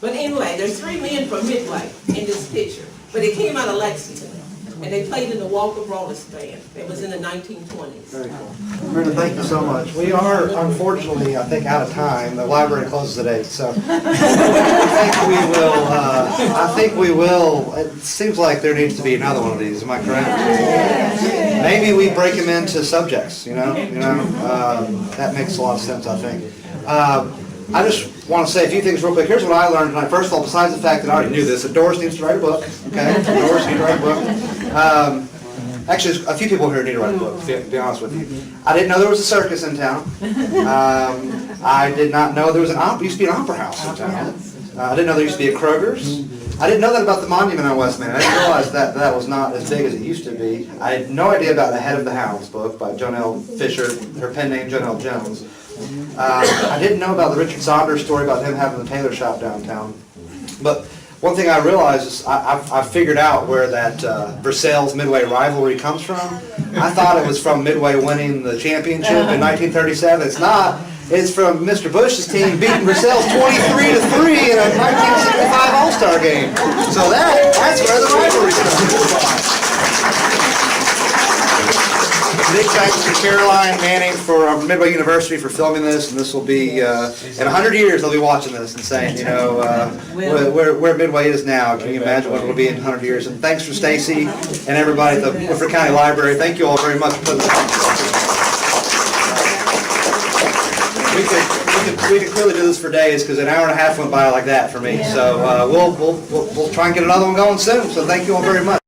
But anyway, there's three men from Midway in this picture. But they came out of Lexington. And they played in the Walker Brothers Band. It was in the 1920s. Very cool. Brenda, thank you so much. We are, unfortunately, I think, out of time. The library closes at 8, so I think we will. It seems like there needs to be another one of these. Am I correct? Maybe we break them into subjects. That makes a lot of sense, I think. I just want to say a few things real quick. Here's what I learned tonight. First of all, besides the fact that I already knew this, that Doris needs to write a book. Okay, Doris needs to write a book. Actually, a few people here need to write a book, to be honest with you. I didn't know there was a circus in town. I did not know there was used to be an opera house in town. I didn't know there used to be a Kroger's. I didn't know that about the monument on West Main. I didn't realize that that was not as big as it used to be. I had no idea about the Head of the Hounds book by Jonelle Fisher, her pen name Jonelle Jones. I didn't know about the Richard Saunders story about him having the tailor shop downtown. But one thing I realized is I figured out where that Versailles Midway rivalry comes from. I thought it was from Midway winning the championship in 1937. It's not. It's from Mr. Bush's team beating Versailles 23-3 in a 1965 All-Star game. So that's where the rivalry comes from. Big thanks to Caroline Manning from Midway University for filming this, and this will be, in 100 years they'll be watching this and saying, where Midway is now. Can you imagine what it'll be in 100 years? And thanks for Stacy and everybody at the Woodford County Library. Thank you all very much for putting this on. We could clearly do this for days because an hour and a half went by like that for me. So we'll try and get another one going soon. So thank you all very much.